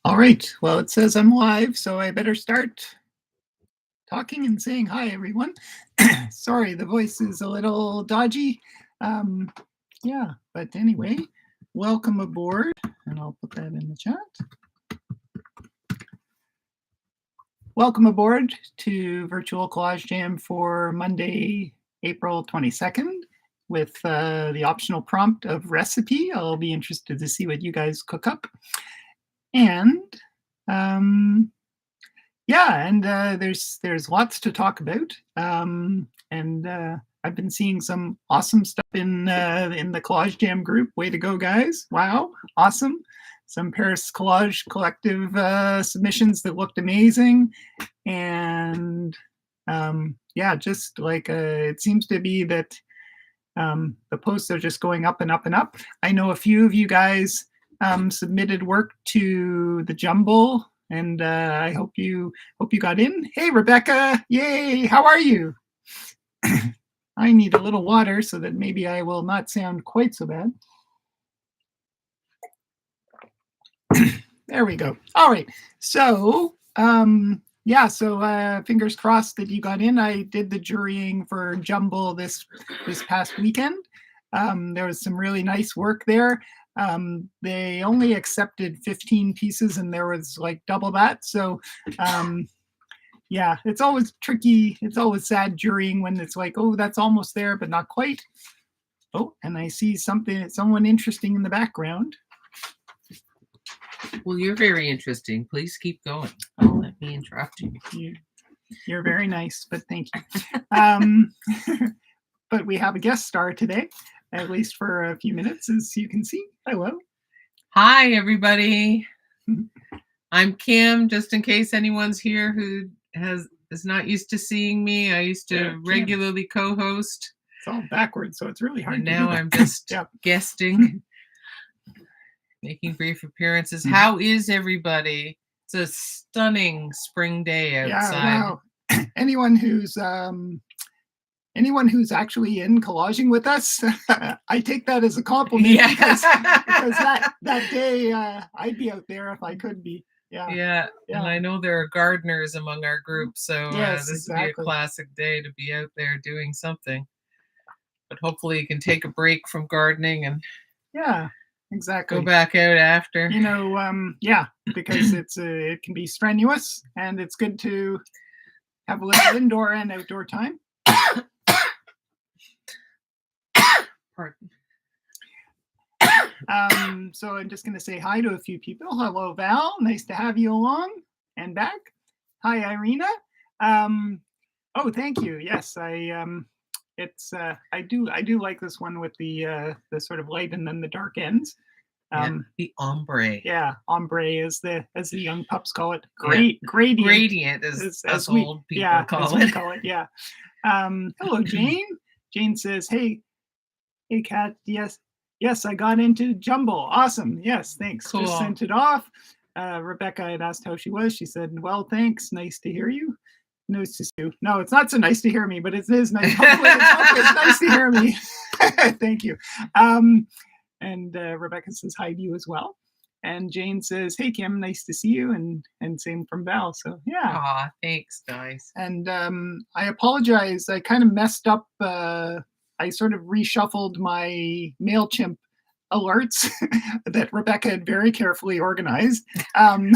All right. Well, it says I'm live, so I better start talking and saying hi, everyone. Sorry, the voice is a little dodgy. Yeah, but anyway, welcome aboard, and I'll put that in the chat. Welcome aboard to Virtual Collage Jam for Monday, April 22nd, with the optional prompt of recipe. I'll be interested to see what you guys cook up. And there's lots to talk about. I've been seeing some awesome stuff in the Collage Jam group. Way to go, guys! Wow, awesome! Some Paris Collage Collective submissions that looked amazing, and just like it seems to be that the posts are just going up and up and up. I know a few of you guys submitted work to the Jumble, and I hope you got in. Hey, Rebecca! Yay! How are you? I need a little water so that maybe I will not sound quite so bad. There we go. All right. So fingers crossed that you got in. I did the jurying for Jumble this past weekend. There was some really nice work there. They only accepted 15 pieces, and there was like double that. So it's always tricky. It's always sad jurying when it's like, oh, that's almost there, but not quite. Oh, and I see someone interesting in the background. Well, you're very interesting. Please keep going. Don't let me interrupt you. You're very nice, but thank you. But we have a guest star today, at least for a few minutes, as you can see. Hello. Hi, everybody. I'm Kim, just in case anyone's here who is not used to seeing me. I used to regularly co-host. It's all backwards, so it's really hard and to now do that. I'm just guesting, making brief appearances. How is everybody? It's a stunning spring day outside. Yeah, wow. Anyone who's actually in collaging with us, I take that as a compliment. Yeah. because that day I'd be out there if I could be. Yeah. And I know there are gardeners among our group, so this would be a classic day to be out there doing something. But hopefully you can take a break from gardening and go back out after. Because it can be strenuous, and it's good to have a little indoor and outdoor time. Pardon. So I'm just going to say hi to a few people. Hello, Val. Nice to have you along and back. Hi, Irina. Oh, thank you. Yes, I do like this one with the sort of light and then the dark ends. The ombre. Yeah, ombre as the young pups call it. Gradient. Gradient as old people call it. Yeah. Hello, Jane. Jane says, Hey, Kat. Yes, I got into Jumble. Awesome. Yes, thanks. Cool. Just sent it off. Rebecca had asked how she was. She said, well, thanks. Nice to hear you. Nice to see you. No, it's not so nice to hear me, but it is nice. Hopefully it's nice to hear me. Thank you. And Rebecca says hi to you as well. And Jane says, hey, Kim, nice to see you. And same from Val. So, yeah. Aw, thanks, guys. And I apologize. I kind of messed up. I sort of reshuffled my MailChimp alerts that Rebecca had very carefully organized. And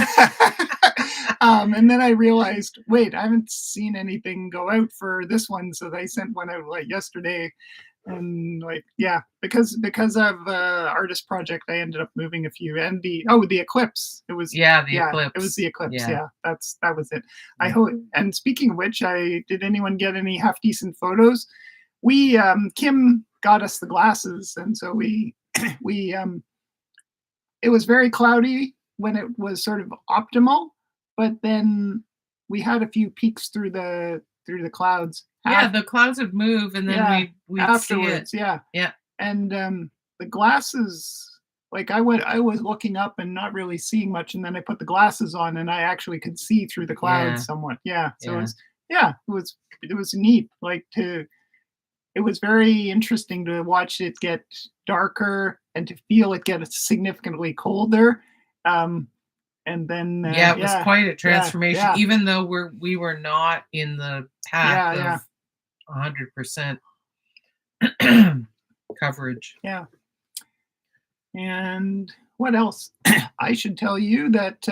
then I realized, wait, I haven't seen anything go out for this one. So they sent one out like yesterday. And because of artist project, I ended up moving a few. And the eclipse. It was eclipse. It was the eclipse. Yeah, that was it. I hope. And speaking of which, did anyone get any half decent photos? We Kim got us the glasses, and so we it was very cloudy when it was sort of optimal, but then we had a few peeks through the clouds. Yeah, the clouds would move, and then we'd afterwards. See it. Yeah. And the glasses, like I was looking up and not really seeing much, and then I put the glasses on, and I actually could see through the clouds somewhat. Yeah. So it was neat, like to. it was very interesting to watch it get darker and to feel it get significantly colder. And then it was quite a transformation, even though we were not in the path of 100% coverage. Yeah. And what else? I should tell you that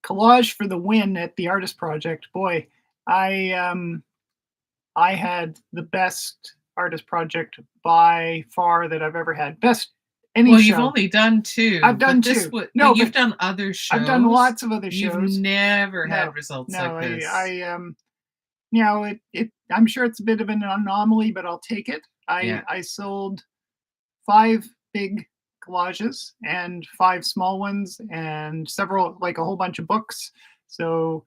Collage for the win at the Artist Project. Boy, I had the best artist project by far that I've ever had. Best any show. You've only done 2. I've done 2. No, you've done other shows. I've done lots of other shows. You've never had results like this. I'm sure it's a bit of an anomaly, but I'll take it. I sold 5 big collages and 5 small ones and several, like a whole bunch of books. So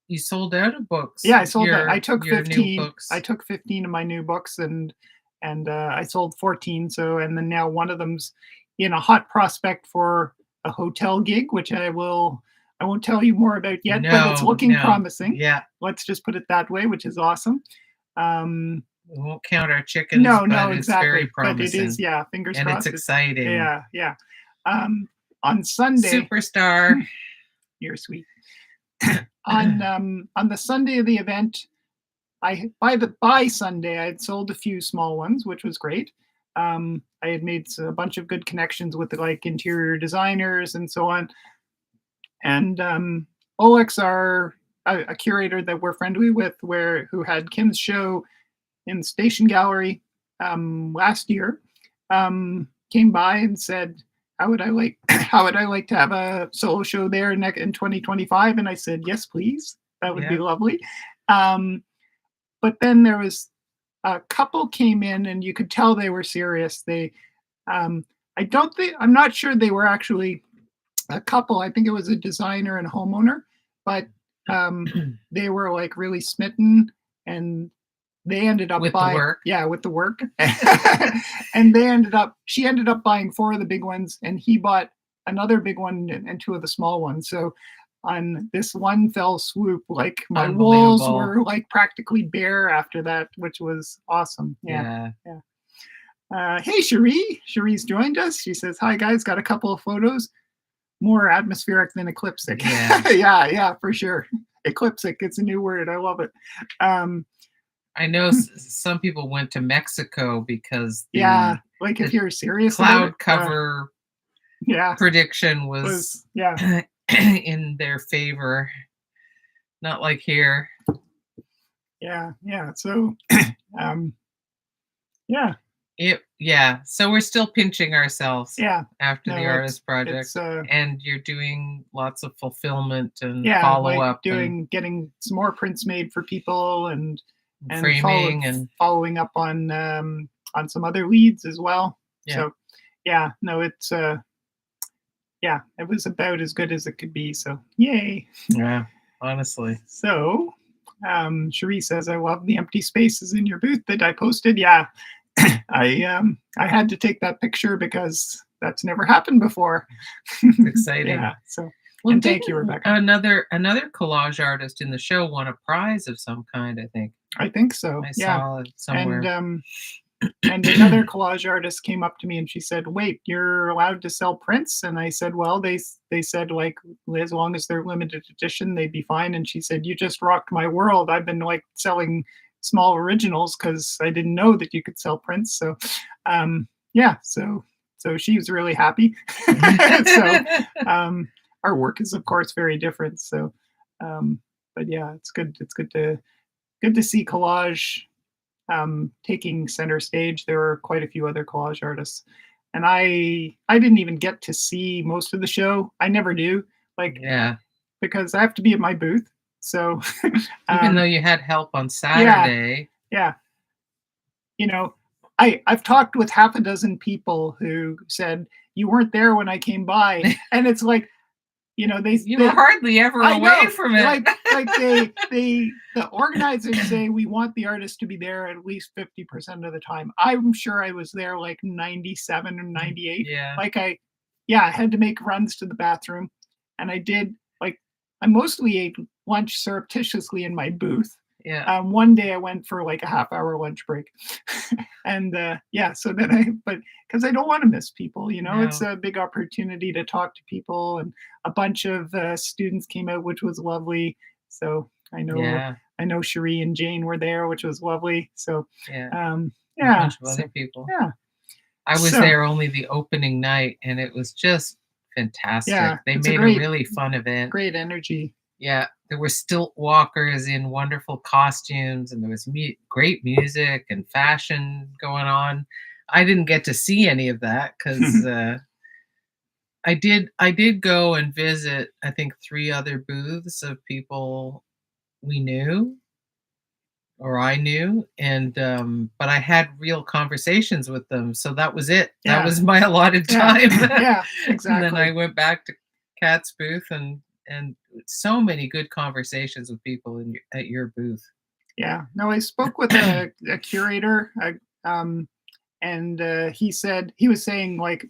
you sold out of books. Yeah, I sold out. I took 15. I took 15 of my new books and I sold 14. So, and then now one of them's in a hot prospect for a hotel gig, which I won't tell you more about yet, but it's looking promising. Yeah. Let's just put it that way, which is awesome. We won't count our chickens. No, exactly. It's very promising. But it is, fingers crossed. And it's exciting. Yeah. On Sunday. Superstar. You're sweet. On the Sunday of the event, by Sunday I had sold a few small ones, which was great. I had made a bunch of good connections with like interior designers and so on. And Olex, a curator that we're friendly with, who had Kim's show in the Station Gallery last year, came by and said, how would I like to have a solo show there in 2025? And I said, yes, please. That would be lovely. But then there was a couple came in and you could tell they were serious. I'm not sure they were actually a couple. I think it was a designer and a homeowner, but they were like really smitten, and they ended up buying with the work. And she ended up buying 4 of the big ones, and he bought another big one and 2 of the small ones. So on this one fell swoop, like my walls were like practically bare after that, which was awesome. Yeah. Hey, Cherie's joined us. She says, hi guys, got a couple of photos. More atmospheric than ecliptic. Yeah, for sure. Ecliptic, it's a new word. I love it. I know some people went to Mexico because like if you're serious, cloud cover prediction was in their favor, not like here. So so we're still pinching ourselves after the Artist Project, and you're doing lots of fulfillment and follow-up, getting some more prints made for people and framing and following up on some other leads as well. So it's it was about as good as it could be, so yay. Honestly. So Cherie says, I love the empty spaces in your booth that I posted. I had to take that picture because that's never happened before. It's exciting. And thank you, Rebecca. Another collage artist in the show won a prize of some kind, I think. I think so. I saw it somewhere. And another collage artist came up to me and she said, wait, you're allowed to sell prints? And I said, well, they said, like, as long as they're limited edition, they'd be fine. And she said, you just rocked my world. I've been like selling small originals because I didn't know that you could sell prints. So so she was really happy. So our work is of course very different. So but it's good to see collage taking center stage. There were quite a few other collage artists, and I didn't even get to see most of the show. I never do, because I have to be at my booth. So even though you had help on Saturday, I've talked with half a dozen people who said you weren't there when I came by, and it's like, you were hardly ever away from it. The organizers say we want the artist to be there at least 50% of the time. I'm sure I was there like 97 or 98. I had to make runs to the bathroom, and I did. I mostly ate lunch surreptitiously in my booth. Yeah. One day I went for like a half-hour lunch break. And so then but because I don't want to miss people, it's a big opportunity to talk to people, and a bunch of students came out, which was lovely. So I know Cherie and Jane were there, which was lovely. So a bunch of other people. Yeah. I was there only the opening night, and it was just fantastic. Yeah, they made a really fun event. Great energy. Yeah, there were stilt walkers in wonderful costumes, and there was great music and fashion going on. I didn't get to see any of that because I did go and visit, I think, 3 other booths of people we knew, or I knew, and but I had real conversations with them, so that was it. Yeah. That was my allotted time. Yeah, exactly. And then I went back to Kat's booth, and so many good conversations with people at your booth. Yeah. No, I spoke with a curator, and he was saying, like,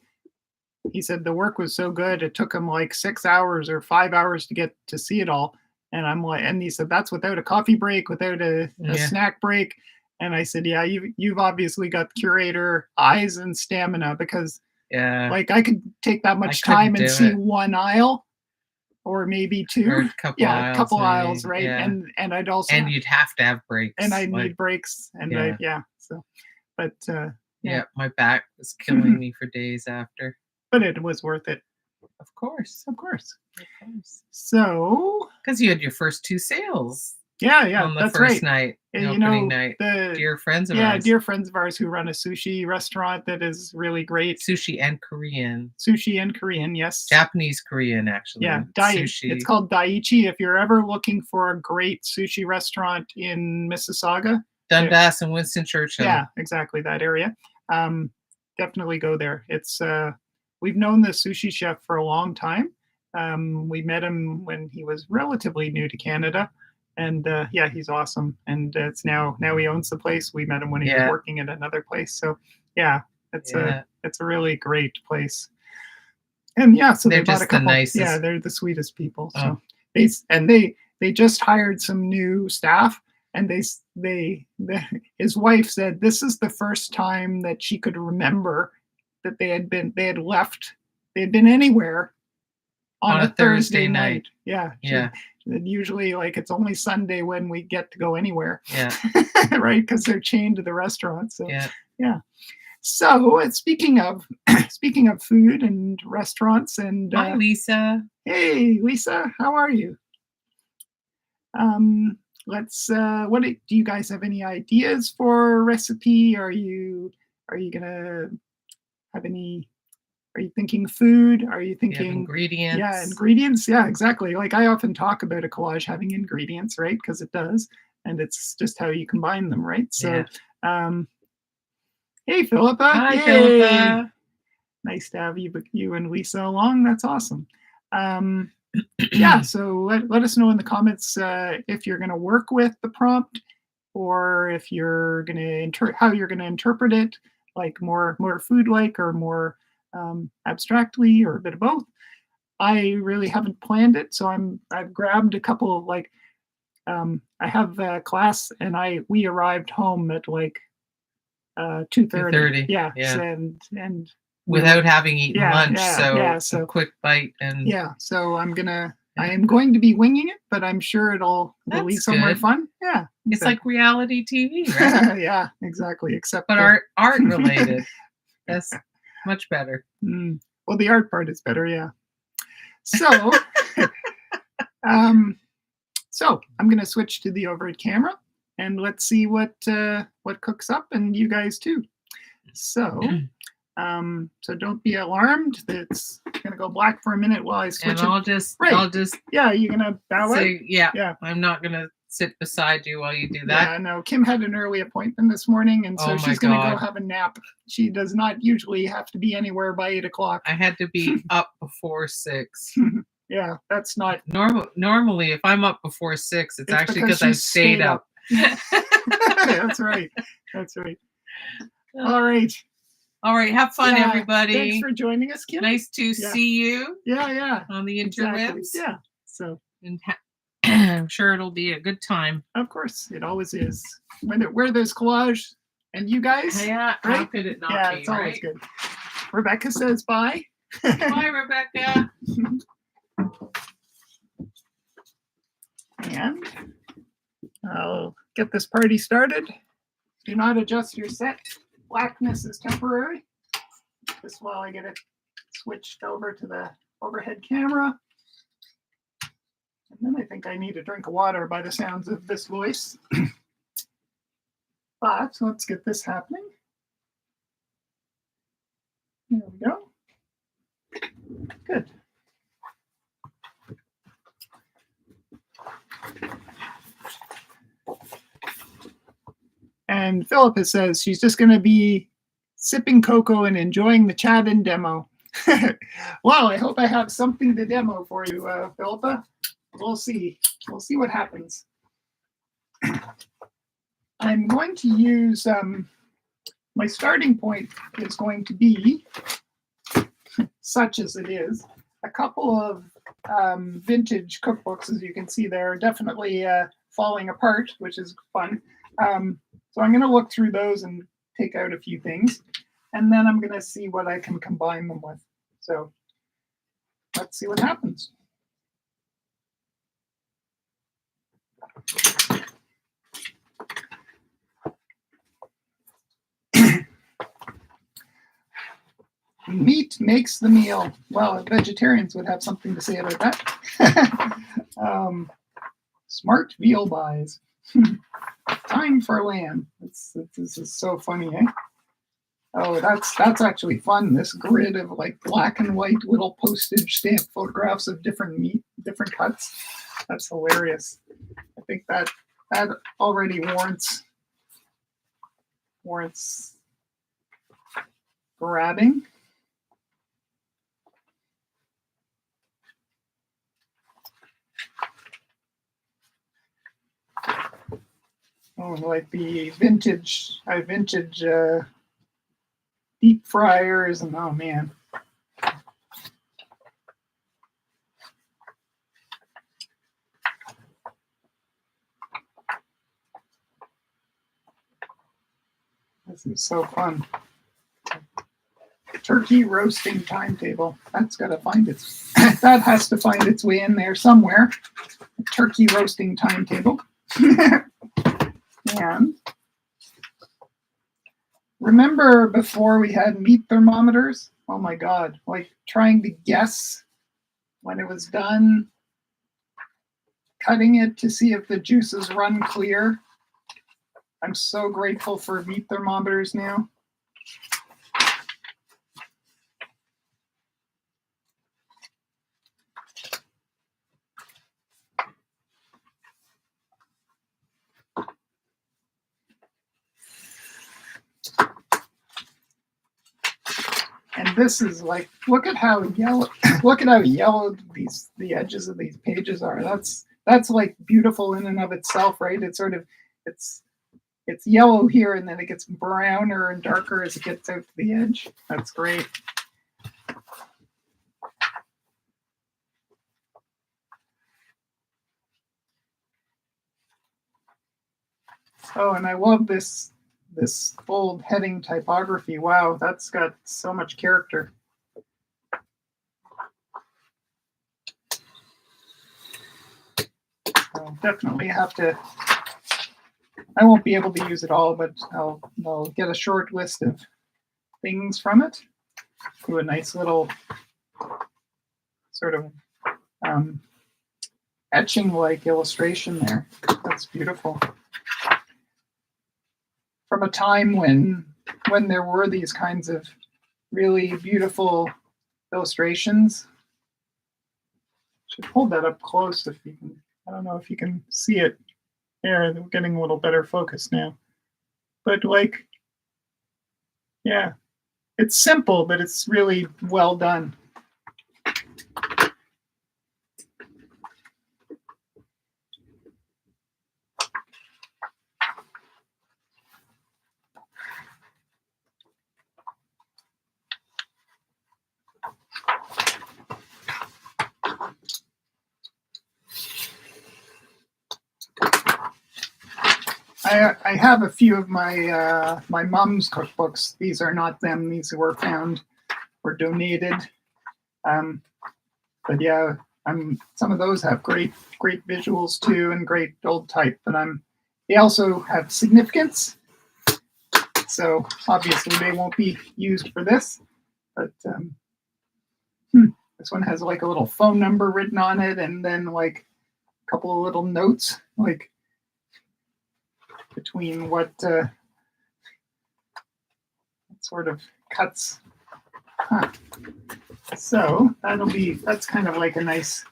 he said the work was so good it took him like 6 hours or 5 hours to get to see it all. And I'm like, and he said that's without a coffee break, without a snack break. And I said, yeah, you've obviously got curator eyes and stamina, because like I could take that much time and see one aisle, or maybe 2, or a couple aisles, right? Yeah. And I'd also, and you'd have to have breaks, and I'd need breaks, and so, but my back was killing me for days after, but it was worth it. Of course. So, because you had your first 2 sales. Yeah, on the that's first right. night, opening night. The dear friends of ours. Dear friends of ours who run a sushi restaurant that is really great. Sushi and Korean, yes. Japanese Korean, actually. Yeah, sushi. It's called Daiichi. If you're ever looking for a great sushi restaurant in Mississauga, Dundas and Winston Churchill. Yeah, exactly, that area. Definitely go there. It's we've known the sushi chef for a long time. We met him when he was relatively new to Canada. And he's awesome. And it's now he owns the place. We met him when he was working at another place. So it's a really great place. And so they're they bought just a couple. The nicest. Yeah, they're the sweetest people. So they just hired some new staff, and his wife said this is the first time that she could remember that they had been anywhere on a Thursday night. Yeah. Usually, like, it's only Sunday when we get to go anywhere. Yeah. Right, because they're chained to the restaurant. So So speaking of food and restaurants, and hi, Lisa. Hey, Lisa, how are you? Let's. What do you guys have any ideas for a recipe? Are you gonna have any? Are you thinking food? Are you thinking ingredients? Yeah, ingredients. Yeah, exactly. Like, I often talk about a collage having ingredients, right? Because it does, and it's just how you combine them, right? So, hey, Philippa. Hi, Philippa. Nice to have you and Lisa along. That's awesome. So let us know in the comments if you're going to work with the prompt, or if you're going to how you're going to interpret it, like more food-like, or more abstractly, or a bit of both. I really haven't planned it, so I've grabbed a couple of, like, I have a class, and we arrived home at like 2:30. Yeah. And without having eaten lunch, so a quick bite, and so I am going to be winging it, but I'm sure it'll lead somewhere fun. Yeah, it's like reality TV, right? Yeah, exactly. Except art related. That's much better. Well, the art part is better, yeah. So, so I'm going to switch to the overhead camera, and let's see what cooks up, and you guys too. So, so don't be alarmed. It's going to go black for a minute while I switch. And I'll just you're going to bow out. Yeah. I'm not going to sit beside you while you do that. Yeah, no, Kim had an early appointment this morning, and so she's going to go have a nap. She does not usually have to be anywhere by 8 o'clock. I had to be up before 6. Yeah, that's not normally. If I'm up before 6, it's actually because I've stayed up. That's right. All right. Have fun, everybody. Thanks for joining us, Kim. Nice to see you. Yeah. On the interwebs. Exactly. Yeah. So, and I'm sure it'll be a good time. Of course, it always is. Where there's collage, and you guys, yeah, right? How could it not be? It's always good. Rebecca says bye. Bye, Rebecca. And I'll get this party started. Do not adjust your set. Blackness is temporary. Just while I get it switched over to the overhead camera. And then I think I need a drink of water by the sounds of this voice. But let's get this happening. There we go. Good. And Philippa says she's just going to be sipping cocoa and enjoying the chat and demo. Well, I hope I have something to demo for you, Philippa. We'll see. We'll see what happens. I'm going to use, my starting point is going to be, such as it is, a couple of vintage cookbooks, as you can see. They're definitely falling apart, which is fun. So I'm going to look through those and take out a few things, and then I'm going to see what I can combine them with. So let's see what happens. Meat makes the meal. Well, vegetarians would have something to say about that. Smart veal buys. Time for lamb. This is so funny, eh? Oh, that's actually fun. This grid of like black and white little postage stamp photographs of different meat, different cuts. That's hilarious. I think that already warrants grabbing. Oh, like the vintage deep fryers, and oh man. This is so fun. Turkey roasting timetable. That's got to find its, that has to find its way in there somewhere. Turkey roasting timetable. And remember before we had meat thermometers? Oh my God, like trying to guess when it was done, cutting it to see if the juices run clear. I'm so grateful for meat thermometers now. And this is like, look at how yellow, the edges of these pages are. That's like beautiful in and of itself, right? It's sort of, it's yellow here, and then it gets browner and darker as it gets out to the edge. That's great. Oh, and I love this bold heading typography. Wow, that's got so much character. I'll definitely have to, I won't be able to use it all, but I'll get a short list of things from it. Do a nice little sort of etching-like illustration there. That's beautiful. From a time when there were these kinds of really beautiful illustrations. Should hold that up close if you can. I don't know if you can see it. There, they're getting a little better focus now. But like, yeah, it's simple, but it's really well done. I have a few of my my mom's cookbooks. These are not them. These were found or donated. But yeah, some of those have great visuals too and great old type. But they also have significance. So obviously they won't be used for this. But this one has like a little phone number written on it, and then like a couple of little notes, like between what sort of cuts. Huh. So that's kind of like a nice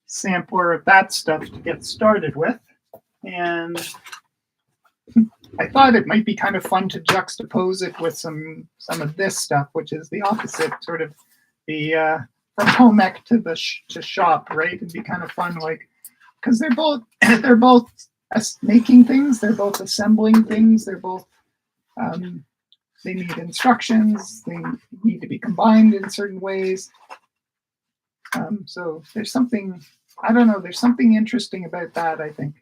sampler of that stuff to get started with. And I thought it might be kind of fun to juxtapose it with some of this stuff, which is the opposite, sort of the from home ec to shop, right? It'd be kind of fun, like, because they're both making things, they're both assembling things, they're both they need instructions, they need to be combined in certain ways. So there's something, I don't know, there's something interesting about that, I think.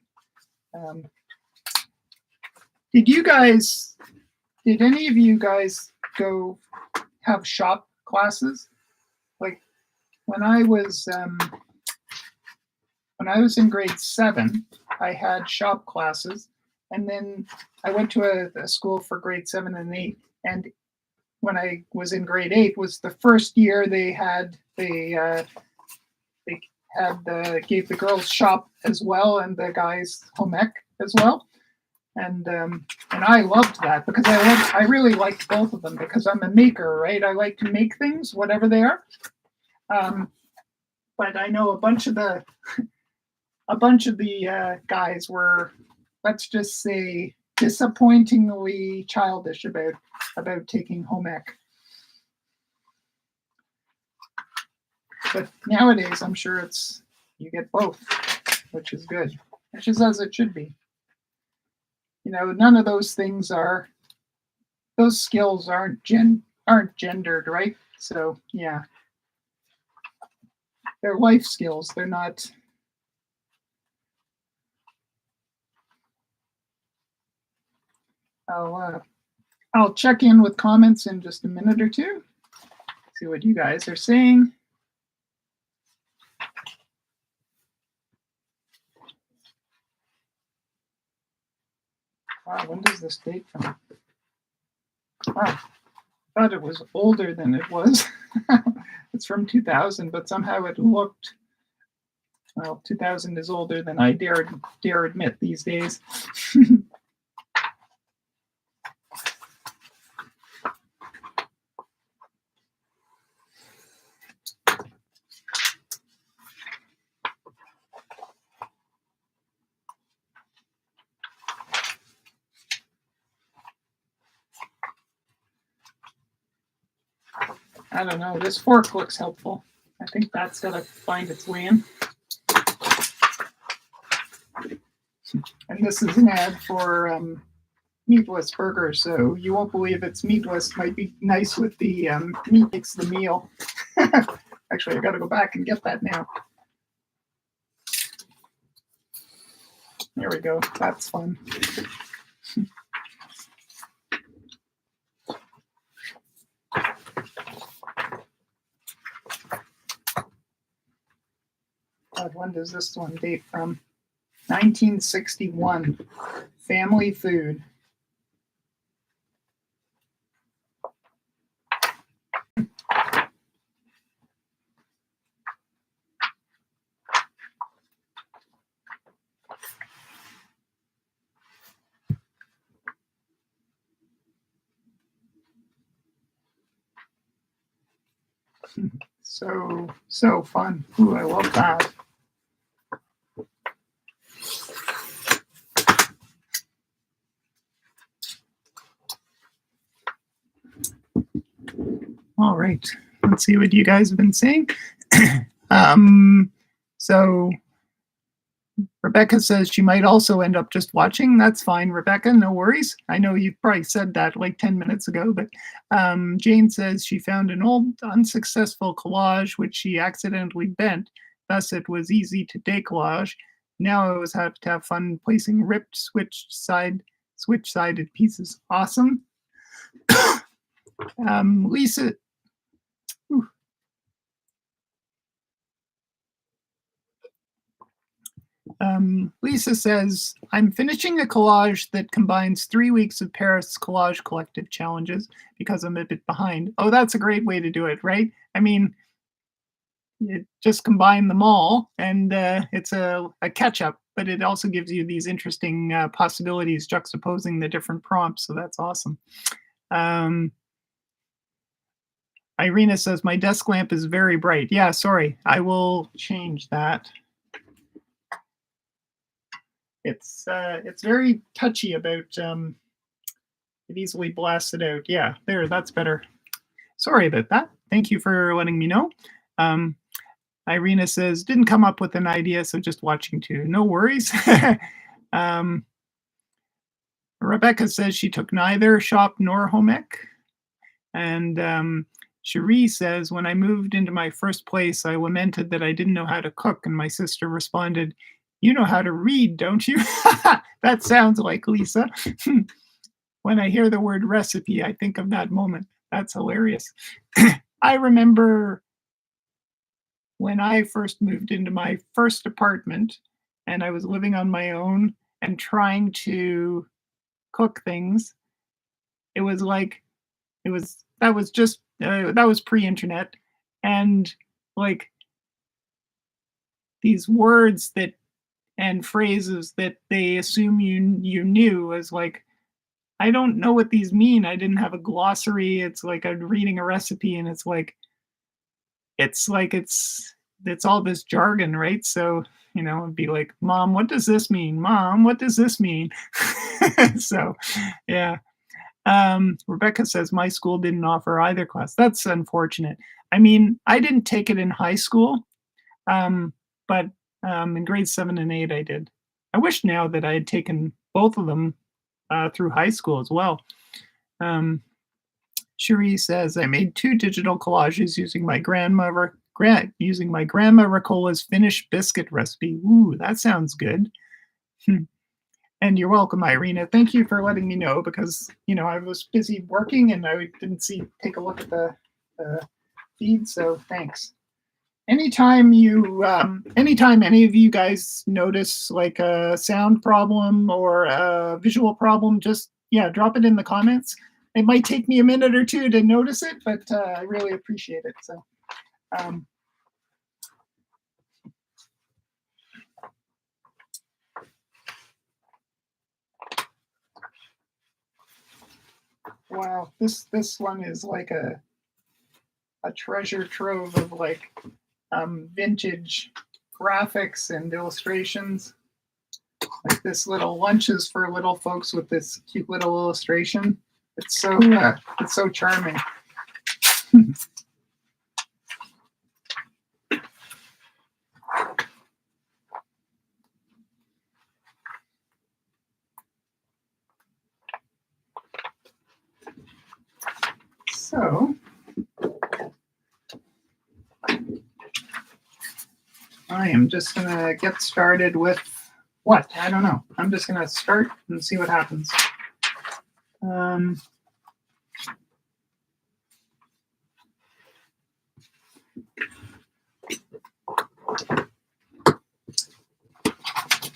Did any of you guys go have shop classes? Like when I was in grade 7, I had shop classes, and then I went to a school for grade 7 and 8. And when I was in grade 8, was the first year they gave the girls shop as well and the guys home ec as well. And I loved that because I really liked both of them because I'm a maker, right? I like to make things, whatever they are. But I know a bunch of the guys were, let's just say, disappointingly childish about taking home ec. But nowadays, I'm sure you get both, which is good, which is as it should be. You know, none of those things those skills aren't gendered, right? So yeah, they're life skills. They're not. I'll check in with comments in just a minute or two. See what you guys are saying. Wow, when does this date from? Wow, I thought it was older than it was. It's from 2000, but somehow it looked, well, 2000 is older than I dare admit these days. I don't know. This fork looks helpful. I think that's got to find its way in. And this is an ad for meatless burgers, so you won't believe it's meatless. Might be nice with the meat makes the meal. Actually, I got to go back and get that now. There we go. That's fun. God, when does this one date from? 1961. Family food. So fun. Ooh, I love that. All right, let's see what you guys have been saying. So Rebecca says she might also end up just watching. That's fine, Rebecca, no worries. I know you probably said that like 10 minutes ago, but Jane says she found an old unsuccessful collage which she accidentally bent. Thus, it was easy to decollage. Now I always have to have fun placing ripped switch-sided pieces. Awesome. Lisa. Ooh. Lisa says, I'm finishing a collage that combines 3 weeks of Paris Collage Collective challenges because I'm a bit behind. Oh, that's a great way to do it, right? I mean, you just combine them all, and it's a catch-up, but it also gives you these interesting possibilities juxtaposing the different prompts, so that's awesome. Irina says, my desk lamp is very bright. Yeah, sorry, I will change that. It's very touchy about it easily blasts it out. Yeah, there, that's better. Sorry about that. Thank you for letting me know. Irina says, didn't come up with an idea, so just watching too. No worries. Rebecca says she took neither shop nor home ec. And Cherie says, when I moved into my first place, I lamented that I didn't know how to cook, and my sister responded, you know how to read, don't you? That sounds like Lisa. When I hear the word recipe, I think of that moment. That's hilarious. I remember when I first moved into my first apartment and I was living on my own and trying to cook things. It was like, that was pre-internet, and like these words that and phrases that they assume you knew was like, I don't know what these mean. I didn't have a glossary. It's like I'm reading a recipe, and it's all this jargon, right? So it'd be like, Mom, what does this mean? Mom, what does this mean? So, yeah. Rebecca says my school didn't offer either class. That's unfortunate. I mean, I didn't take it in high school, but in grades 7 and 8 I did. I wish now that I had taken both of them through high school as well. Cherie says I made 2 digital collages using my grandma Ricola's Finnish biscuit recipe. Ooh, that sounds good. And you're welcome, Irina. Thank you for letting me know, because I was busy working and I didn't take a look at the feed. So thanks. Anytime any of you guys notice like a sound problem or a visual problem, just drop it in the comments. It might take me a minute or two to notice it, but I really appreciate it. So. Wow, this one is like a treasure trove of like vintage graphics and illustrations. Like this little lunches for little folks with this cute little illustration. It's so charming. So I am just gonna get started with what? I don't know. I'm just gonna start and see what happens.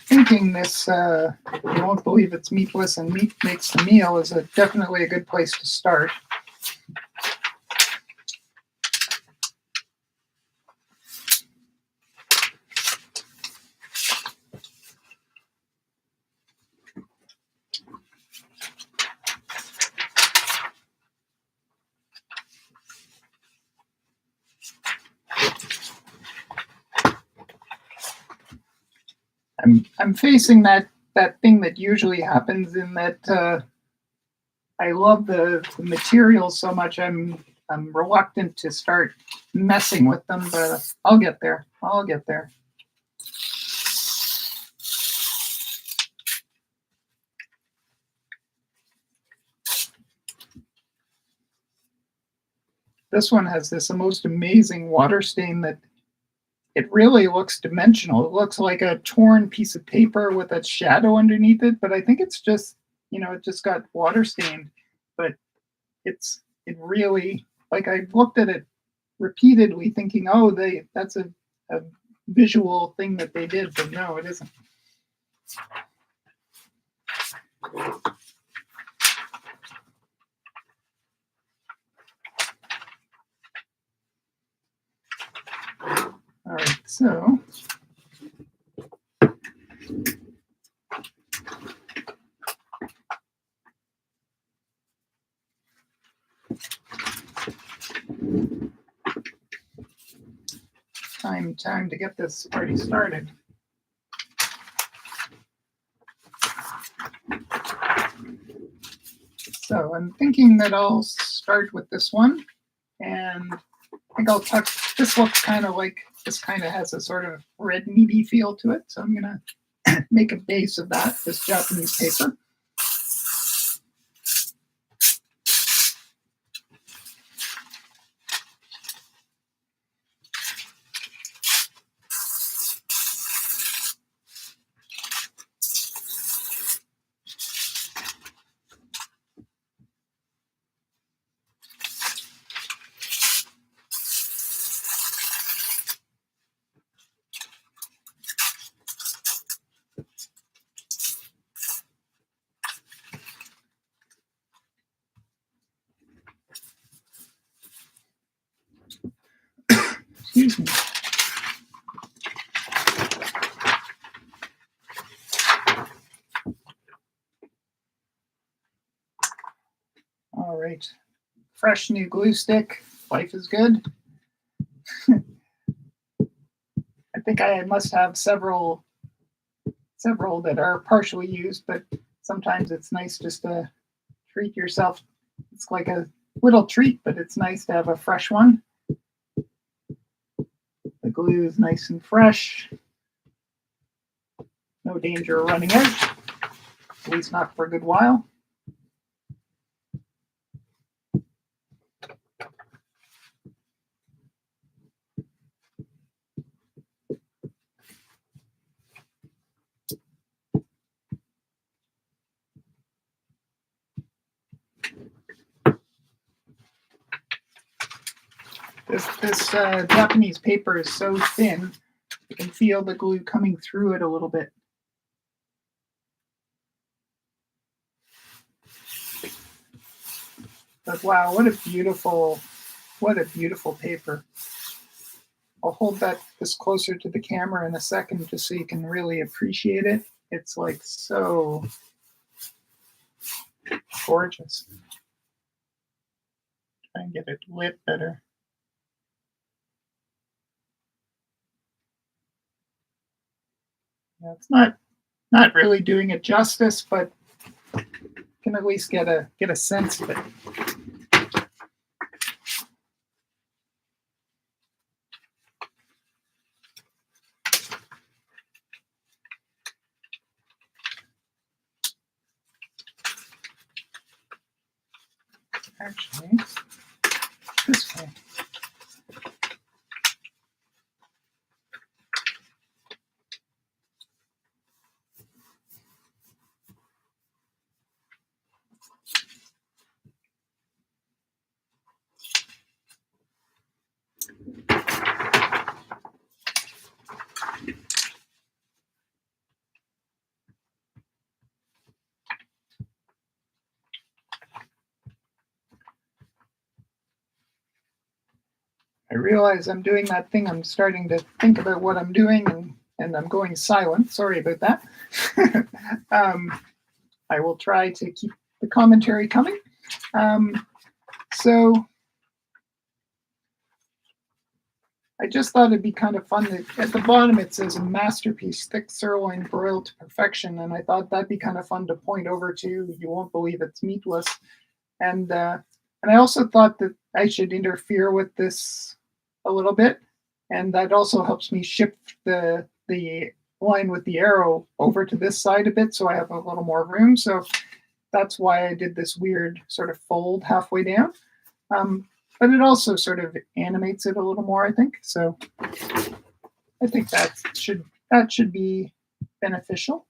Thinking this, you won't believe it's meatless and meat makes the meal is definitely a good place to start. I'm facing that thing that usually happens in that I love the material so much. I'm reluctant to start messing with them, but I'll get there. This one has this most amazing water stain that it really looks dimensional. It looks like a torn piece of paper with a shadow underneath it, but I think it's just, it just got water stained. But it really, like, I looked at it repeatedly thinking, oh, that's a visual thing that they did, but no, it isn't. All right, so time to get this party started. So I'm thinking that I'll start with this one, and I think I'll tuck. This looks kind of like, this kind of has a sort of red meaty feel to it, so I'm gonna make a base of that, this Japanese paper. Excuse me. All right. Fresh new glue stick. Life is good. I think I must have several that are partially used, but sometimes it's nice just to treat yourself. It's like a little treat, but it's nice to have a fresh one. The glue is nice and fresh. No danger of running out, at least not for a good while. This Japanese paper is so thin, you can feel the glue coming through it a little bit. But wow, what a beautiful paper. I'll hold this closer to the camera in a second just so you can really appreciate it. It's like so gorgeous. Try and get it lit better. Yeah, it's not really doing it justice, but you can at least get a sense of it. Actually, this way. I realize I'm doing that thing. I'm starting to think about what I'm doing, and I'm going silent. Sorry about that. I will try to keep the commentary coming. So I just thought it'd be kind of fun that at the bottom it says a masterpiece, thick sirloin broiled to perfection, and I thought that'd be kind of fun to point over to. You won't believe it's meatless, and I also thought that I should interfere with this a little bit, and that also helps me shift the line with the arrow over to this side a bit, so I have a little more room. So that's why I did this weird sort of fold halfway down. But it also sort of animates it a little more, I think. So I think that should be beneficial.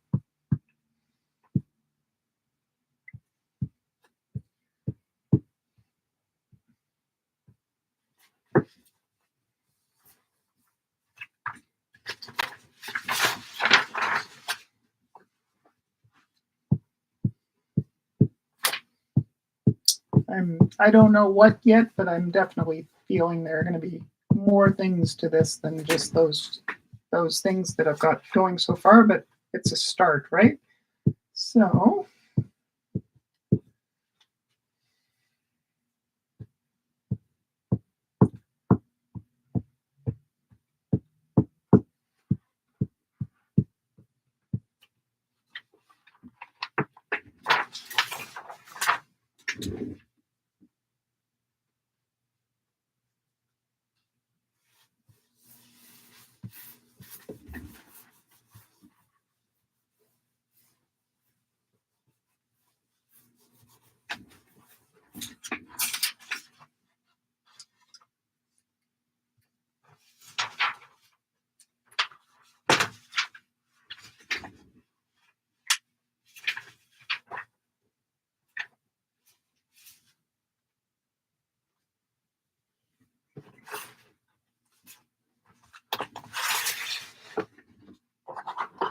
I don't know what yet, but I'm definitely feeling there are going to be more things to this than just those things that I've got going so far, but it's a start, right? So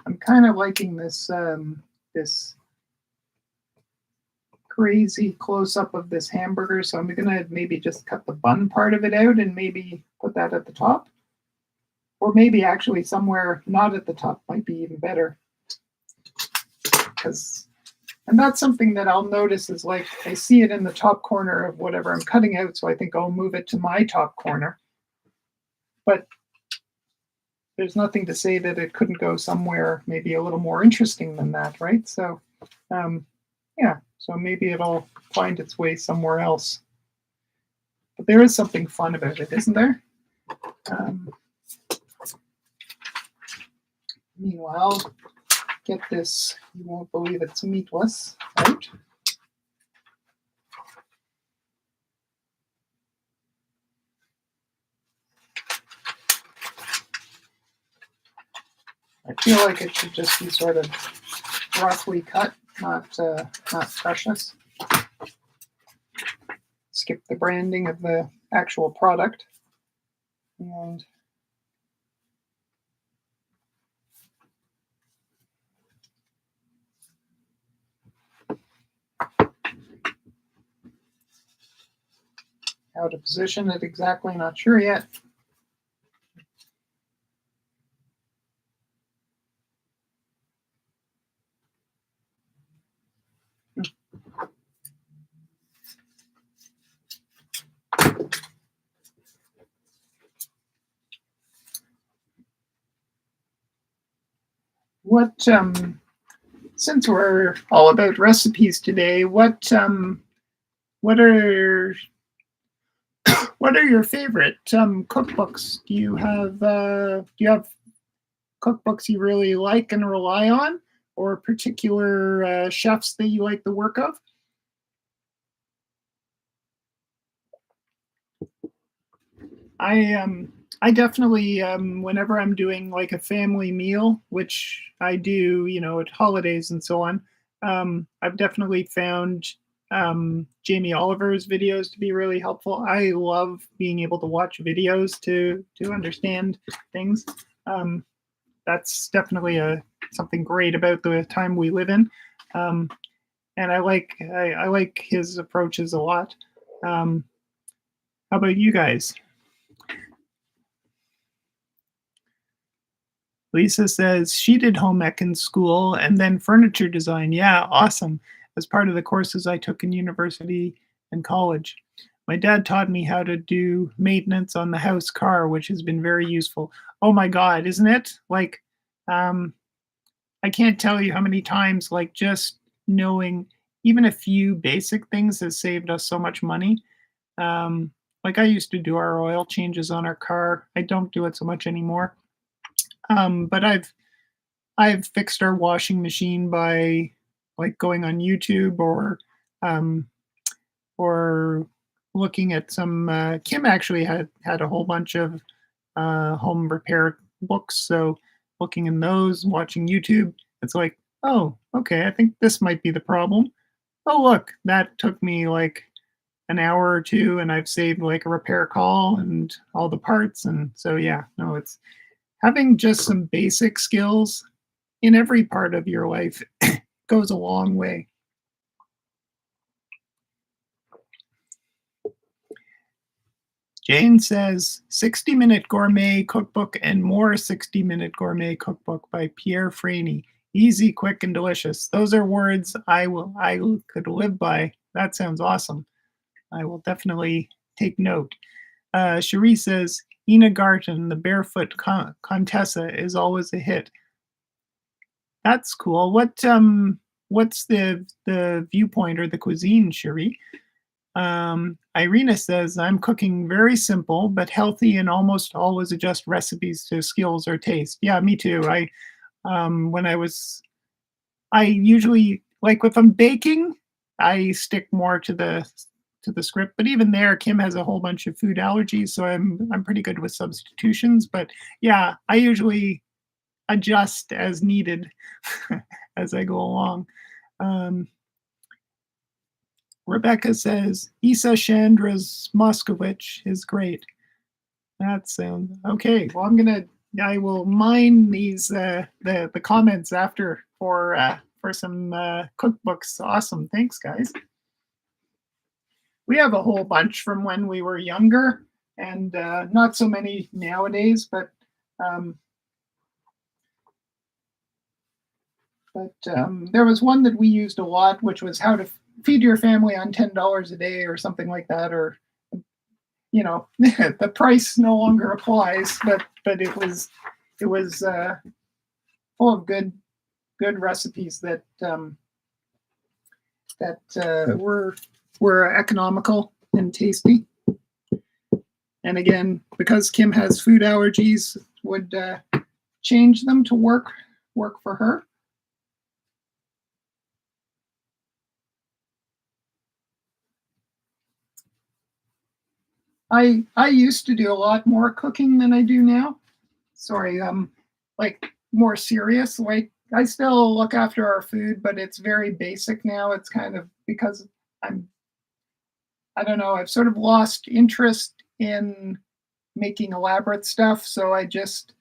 I'm kind of liking this this crazy close up of this hamburger, so I'm gonna maybe just cut the bun part of it out and maybe put that at the top, or maybe actually somewhere not at the top might be even better. And that's something that I'll notice is like I see it in the top corner of whatever I'm cutting out, so I think I'll move it to my top corner. But there's nothing to say that it couldn't go somewhere maybe a little more interesting than that, right? So, yeah, so maybe it'll find its way somewhere else. But there is something fun about it, isn't there? Meanwhile, get this, you won't believe it's meatless, right? I feel like it should just be sort of roughly cut, not precious. Skip the branding of the actual product. And how to position it exactly, not sure yet. What since we're all about recipes today, what are your favorite cookbooks? Do you have cookbooks you really like and rely on, or particular chefs that you like the work of? I definitely whenever I'm doing like a family meal, which I do, at holidays and so on, I've definitely found Jamie Oliver's videos to be really helpful. I love being able to watch videos to understand things. That's definitely something great about the time we live in, and I like his approaches a lot. How about you guys? Lisa says she did home ec in school and then furniture design. Yeah, awesome. As part of the courses I took in university and college. My dad taught me how to do maintenance on the house car, which has been very useful. Oh my God, isn't it? Like, I can't tell you how many times, like, just knowing even a few basic things has saved us so much money. Like, I used to do our oil changes on our car. I don't do it so much anymore. But I've fixed our washing machine by like going on YouTube um, or looking at some. Kim actually had a whole bunch of home repair books. So looking in those, watching YouTube, it's like, oh, okay, I think this might be the problem. Oh, look, that took me like an hour or two, and I've saved like a repair call and all the parts. And so, yeah, no, it's having just some basic skills in every part of your life goes a long way. Jane says 60-minute gourmet cookbook and more 60-minute gourmet cookbook by Pierre Franey. Easy, quick, and delicious. Those are words I could live by. That sounds awesome. I will definitely take note. Cherie says Ina Garten, the Barefoot Contessa, is always a hit. That's cool. What's the viewpoint or the cuisine, Cherie? Irina says, I'm cooking very simple but healthy and almost always adjust recipes to skills or taste. Yeah, me too. I usually, like if I'm baking, I stick more to the script. But even there, Kim has a whole bunch of food allergies, so I'm pretty good with substitutions. But yeah, I usually adjust as needed as I go along. Rebecca says Isa Chandra's Moskowitz is great. That sounds okay. Well, I will mine these the comments after for some cookbooks. Awesome, thanks, guys. We have a whole bunch from when we were younger, and not so many nowadays. But there was one that we used a lot, which was how to feed your family on $10 a day or something like that, or the price no longer applies, but it was full of good recipes that were economical and tasty. And again, because Kim has food allergies, would change them to work for her. I used to do a lot more cooking than I do now. Sorry, like more serious. Like I still look after our food, but it's very basic now. It's kind of because I don't know, I've sort of lost interest in making elaborate stuff. So I just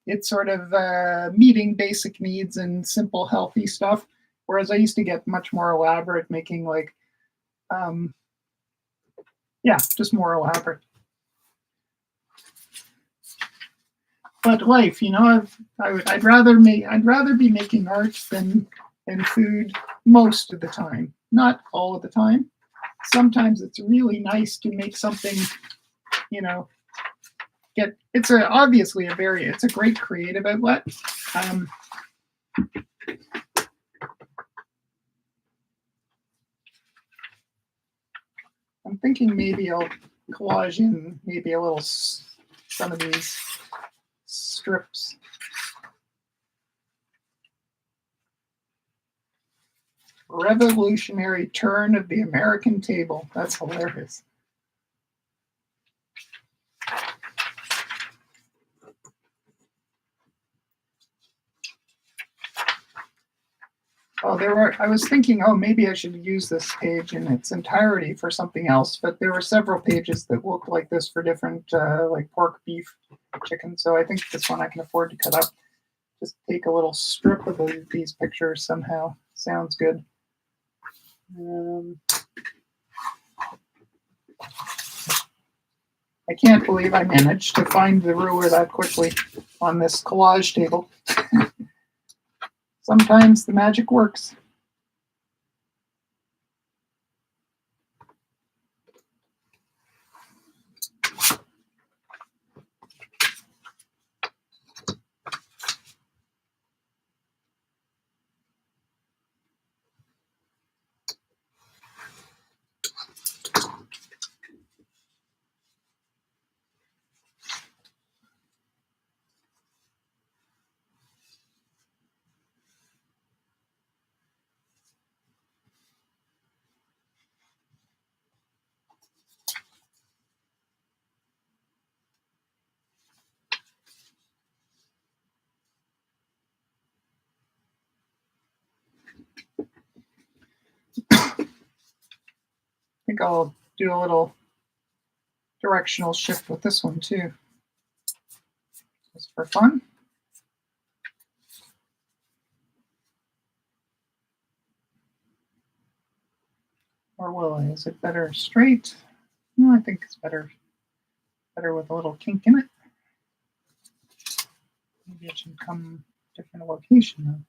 it's sort of meeting basic needs and simple, healthy stuff. Whereas I used to get much more elaborate, making like just more elaborate. But life, I'd rather be making art than food most of the time. Not all of the time. Sometimes it's really nice to make something, it's obviously it's a great creative outlet. I'm thinking maybe I'll collage in maybe a little some of these strips. Revolutionary turn of the American table. That's hilarious. Oh, I was thinking, maybe I should use this page in its entirety for something else, but there were several pages that looked like this for different, like pork, beef, chicken. So I think this one I can afford to cut up. Just take a little strip of these pictures somehow. Sounds good. I can't believe I managed to find the ruler that quickly on this collage table. Sometimes the magic works. I think I'll do a little directional shift with this one too, just for fun. Or will I? Is it better straight? No, I think it's better with a little kink in it. Maybe it should come different location though.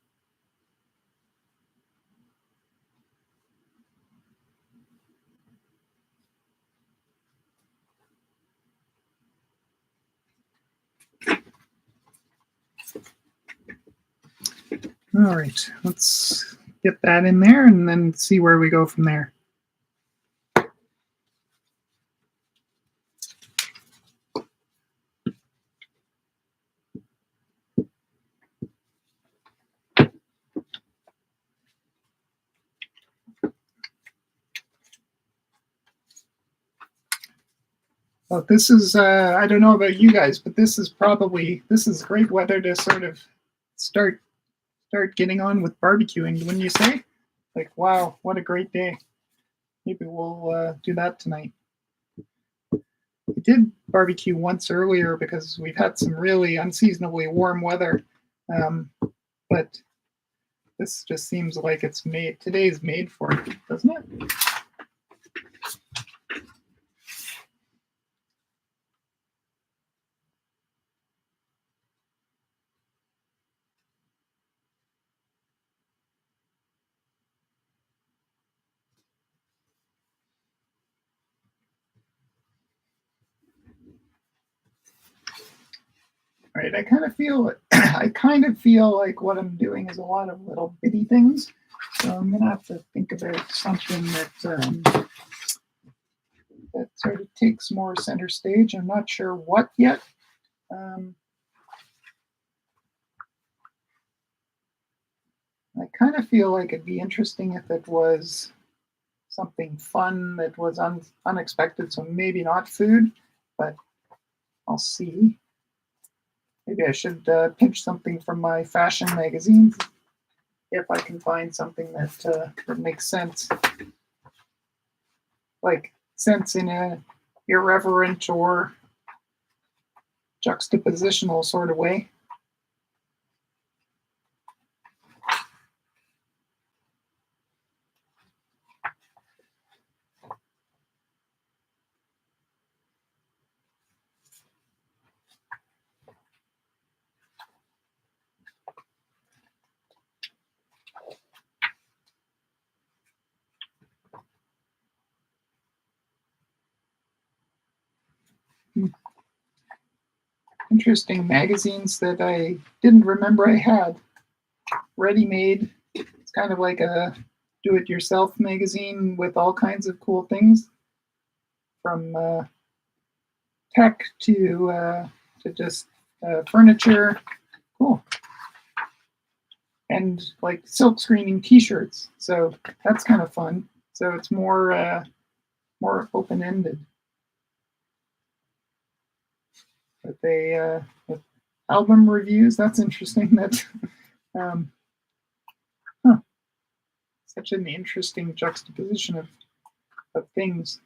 All right, let's get that in there and then see where we go from there. Well, this is, I don't know about you guys, but this is great weather to sort of start getting on with barbecuing, wouldn't you say? Like, wow, what a great day. Maybe we'll do that tonight. We did barbecue once earlier because we've had some really unseasonably warm weather. But this just seems like it's made, today's made for it, doesn't it? Right, I kind of feel like what I'm doing is a lot of little bitty things. So I'm gonna have to think about something that that sort of takes more center stage. I'm not sure what yet. I kind of feel like it'd be interesting if it was something fun that was unexpected. So maybe not food, but I'll see. Maybe I should pinch something from my fashion magazine if I can find something that makes sense. Like sense in a irreverent or juxtapositional sort of way. Interesting magazines that I didn't remember I had. Ready-made. It's kind of like a do-it-yourself magazine with all kinds of cool things, from tech to just furniture. Cool. And like silk screening T-shirts. So that's kind of fun. So it's more open-ended. But they with album reviews, that's interesting. That such an interesting juxtaposition of things.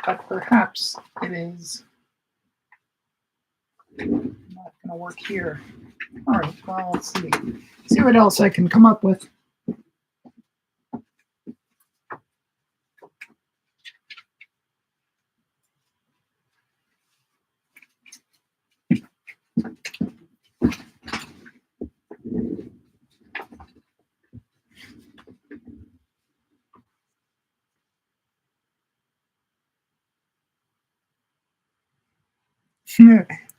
But perhaps it is not going to work here. All right, well, let's see what else I can come up with.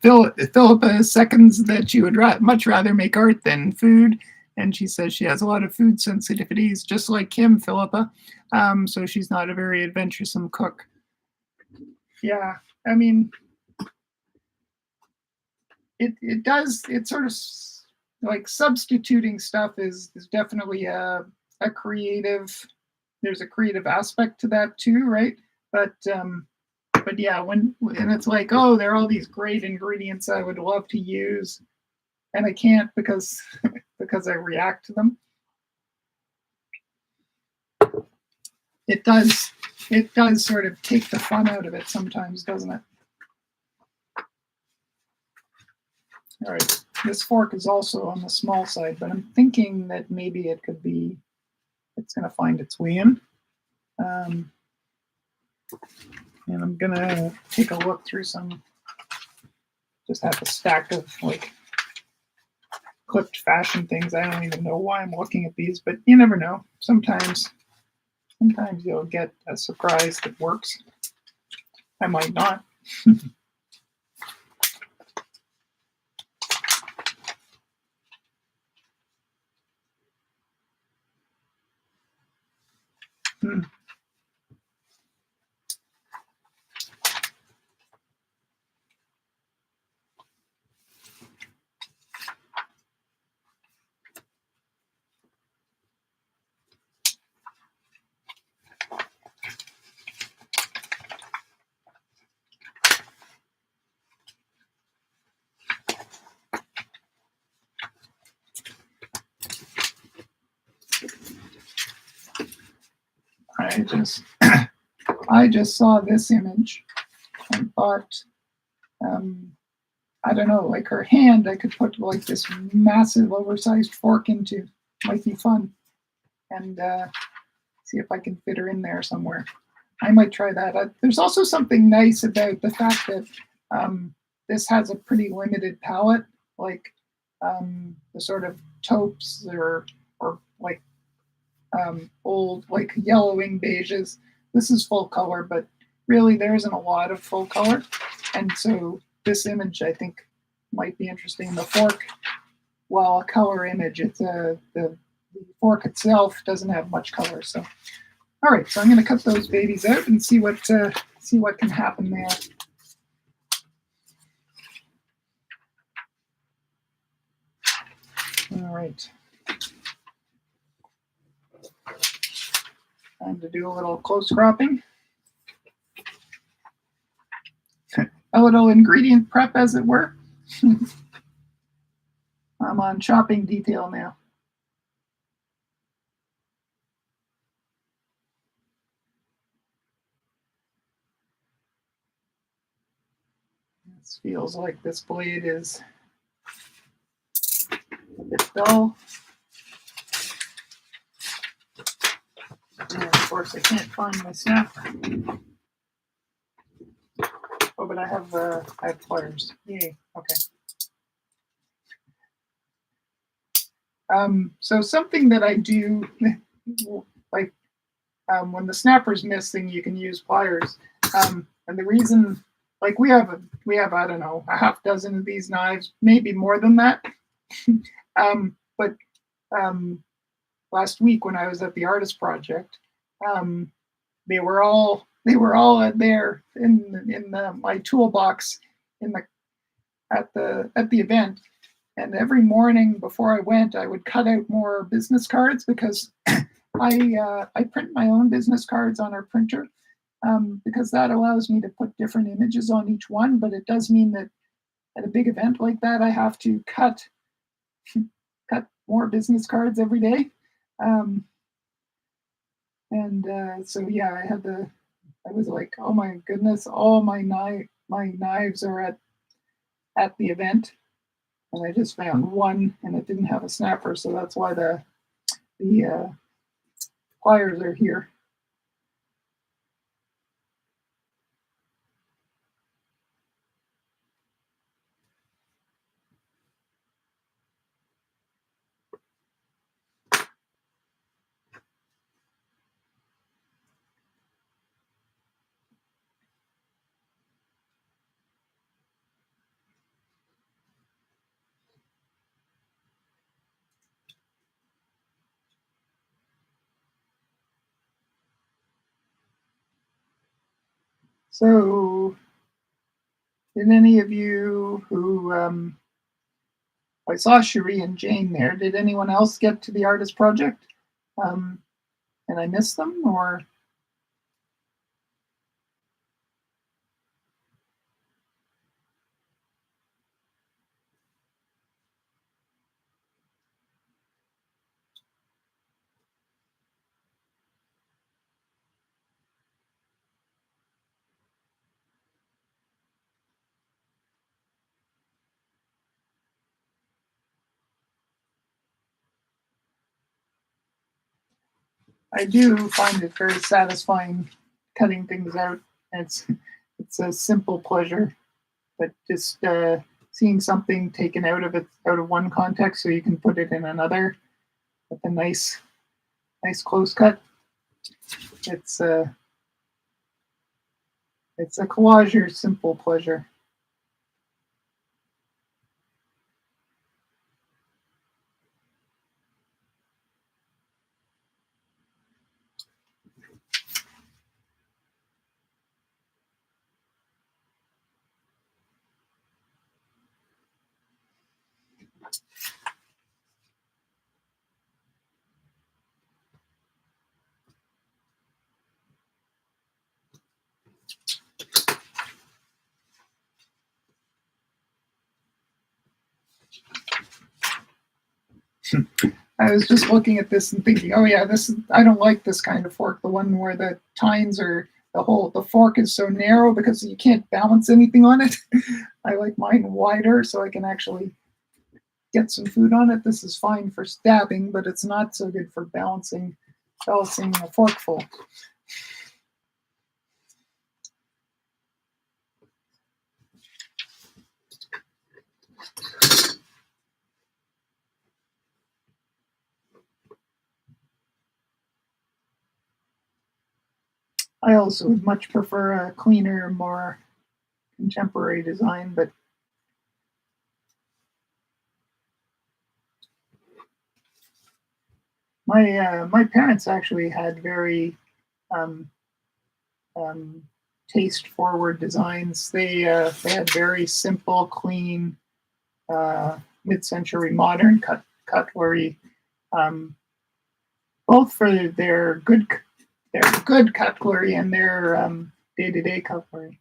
Philippa seconds that she would much rather make art than food, and she says she has a lot of food sensitivities, just like Kim, Philippa. So she's not a very adventuresome cook. Yeah, I mean, it does, it sort of like substituting stuff is definitely a creative, there's a creative aspect to that too, right? But yeah, and it's like, oh, there are all these great ingredients I would love to use, and I can't because because I react to them. It does sort of take the fun out of it sometimes, doesn't it? All right, this fork is also on the small side, but I'm thinking that maybe it could be, it's going to find its way in. And I'm going to take a look through some, just have a stack of like clipped fashion things. I don't even know why I'm looking at these, but you never know. Sometimes you'll get a surprise that works. I might not. I just saw this image and thought, I don't know, like her hand, I could put like this massive oversized fork into. Might be fun. And see if I can fit her in there somewhere. I might try that. There's also something nice about the fact that this has a pretty limited palette, like the sort of taupes or like old, like yellowing beiges. This is full color, but really there isn't a lot of full color. And so this image, I think, might be interesting. The fork, while a color image, it's the fork itself doesn't have much color. So, all right, so I'm going to cut those babies out and see what can happen there. All right. Time to do a little close cropping. A little ingredient prep, as it were. I'm on chopping detail now. This feels like this blade is a bit dull. And of course, I can't find my snapper. Oh, but I have pliers. Yay. Okay. So something that I do, like when the snapper's missing, you can use pliers. And the reason, like we have I don't know, a half dozen of these knives, maybe more than that. But last week when I was at the artist project, they were all there in my toolbox at the event. And every morning before I went, I would cut out more business cards because I print my own business cards on our printer because that allows me to put different images on each one. But it does mean that at a big event like that, I have to cut more business cards every day. So yeah, I was like, oh my goodness, all my knives are at the event. And I just found one, and it didn't have a snapper, so that's why the pliers are here. So, did any of you who I saw Cherie and Jane there. Did anyone else get to the artist project? And I missed them, or? I do find it very satisfying cutting things out. It's a simple pleasure, but just seeing something taken out of one context so you can put it in another with a nice close cut. It's a collage or simple pleasure. I was just looking at this and thinking, oh yeah, I don't like this kind of fork, the one where the tines are the fork is so narrow because you can't balance anything on it. I like mine wider so I can actually get some food on it. This is fine for stabbing, but it's not so good for balancing a forkful. I also would much prefer a cleaner, more contemporary design, but my parents actually had very taste-forward designs. They had very simple, clean, mid-century modern cutlery, both for their good cutlery and their day-to-day cutlery.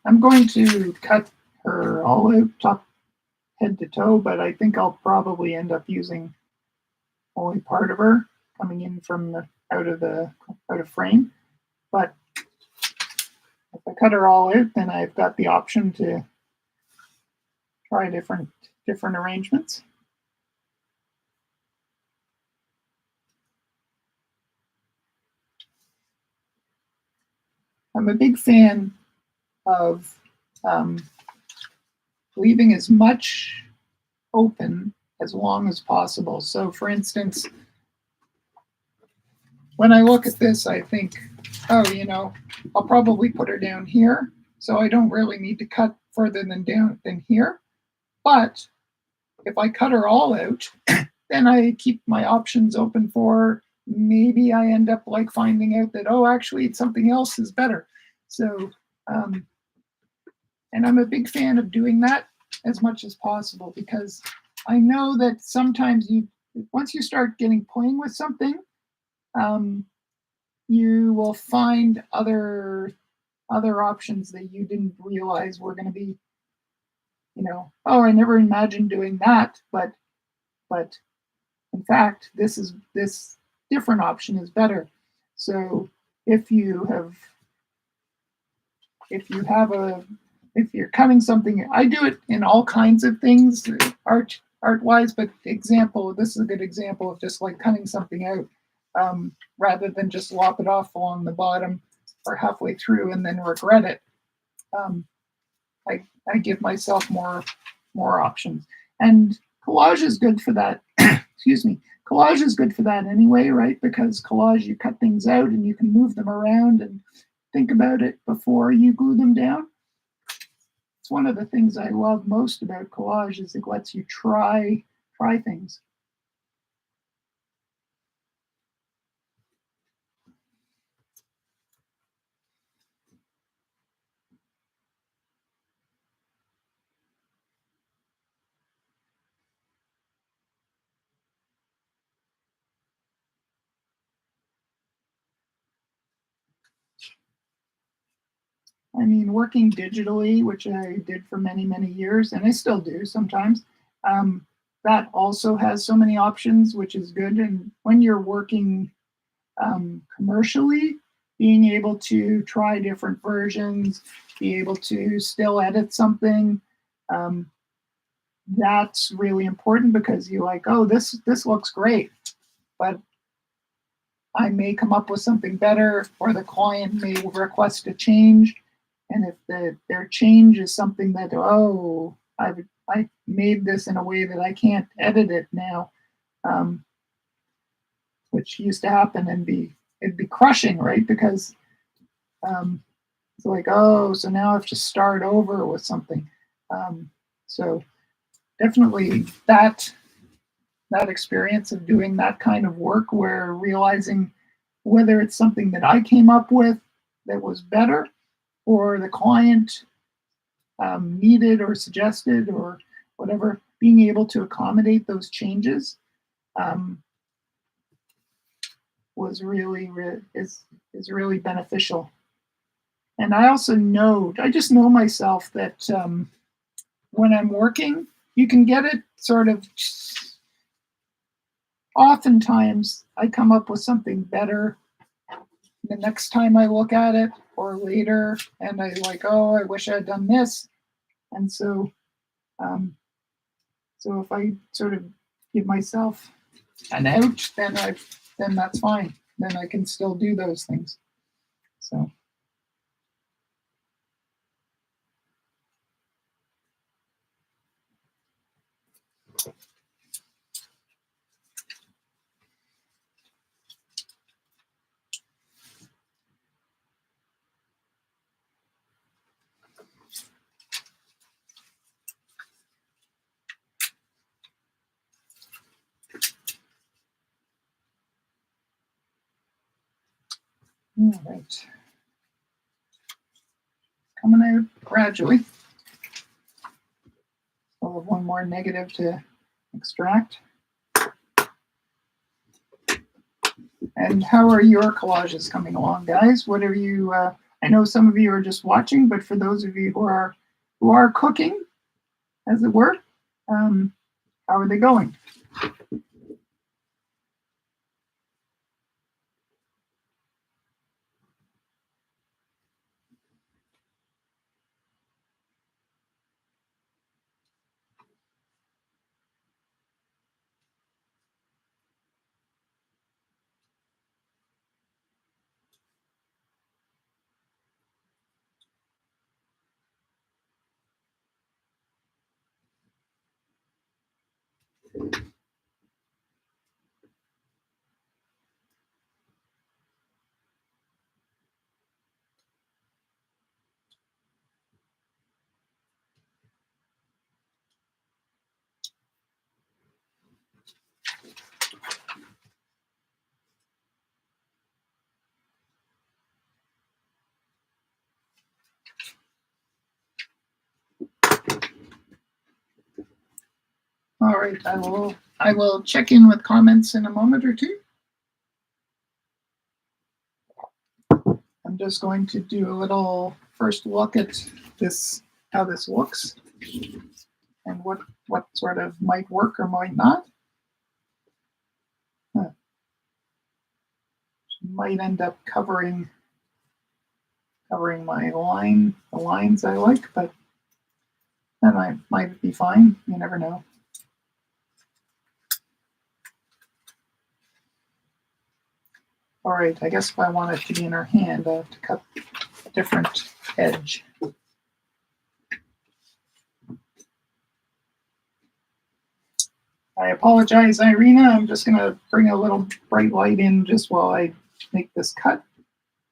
I'm going to cut her all out, top head to toe, but I think I'll probably end up using only part of her coming in from out of frame. But if I cut her all out, then I've got the option to try different arrangements. I'm a big fan of leaving as much open as long as possible. So for instance, when I look at this, I think, oh, I'll probably put her down here. So I don't really need to cut further than here. But if I cut her all out, then I keep my options open for maybe I end up like finding out that, oh, actually something else is better. So, and I'm a big fan of doing that as much as possible because I know that sometimes once you start playing with something, you will find other options that you didn't realize were going to be, oh, I never imagined doing that, but in fact, this different option is better. So if you're cutting something, I do it in all kinds of things, art wise, but this is a good example of just like cutting something out, rather than just lop it off along the bottom or halfway through and then regret it. I give myself more options. And collage is good for that. Excuse me. Collage is good for that anyway, right? Because collage, you cut things out and you can move them around and think about it before you glue them down. It's one of the things I love most about collage is it lets you try things. I mean, working digitally, which I did for many, many years, and I still do sometimes, that also has so many options, which is good. And when you're working commercially, being able to try different versions, be able to still edit something, that's really important because you're like, oh, this looks great, but I may come up with something better, or the client may request a change. And if their change is something that, oh, I made this in a way that I can't edit it now, which used to happen and it'd be crushing, right? Because it's like, oh, so now I have to start over with something. So definitely that experience of doing that kind of work, where realizing whether it's something that I came up with that was better, or the client needed or suggested or whatever, being able to accommodate those changes was really is really beneficial. And I also I just know myself that when I'm working, you can get it sort of. Oftentimes, I come up with something better the next time I look at it, or later, and I like, oh, I wish I had done this. And so if I sort of give myself an out, then that's fine. Then I can still do those things. So. All right. Coming out gradually. I'll have one more negative to extract. And how are your collages coming along, guys? What are you? I know some of you are just watching, but for those of you who are cooking, as it were, how are they going? All right, I will check in with comments in a moment or two. I'm just going to do a little first look at this, how this looks, and what sort of might work or might not. Might end up covering my the lines I like, but then I might be fine. You never know. All right, I guess if I want it to be in her hand, I have to cut a different edge. I apologize, Irina. I'm just going to bring a little bright light in just while I make this cut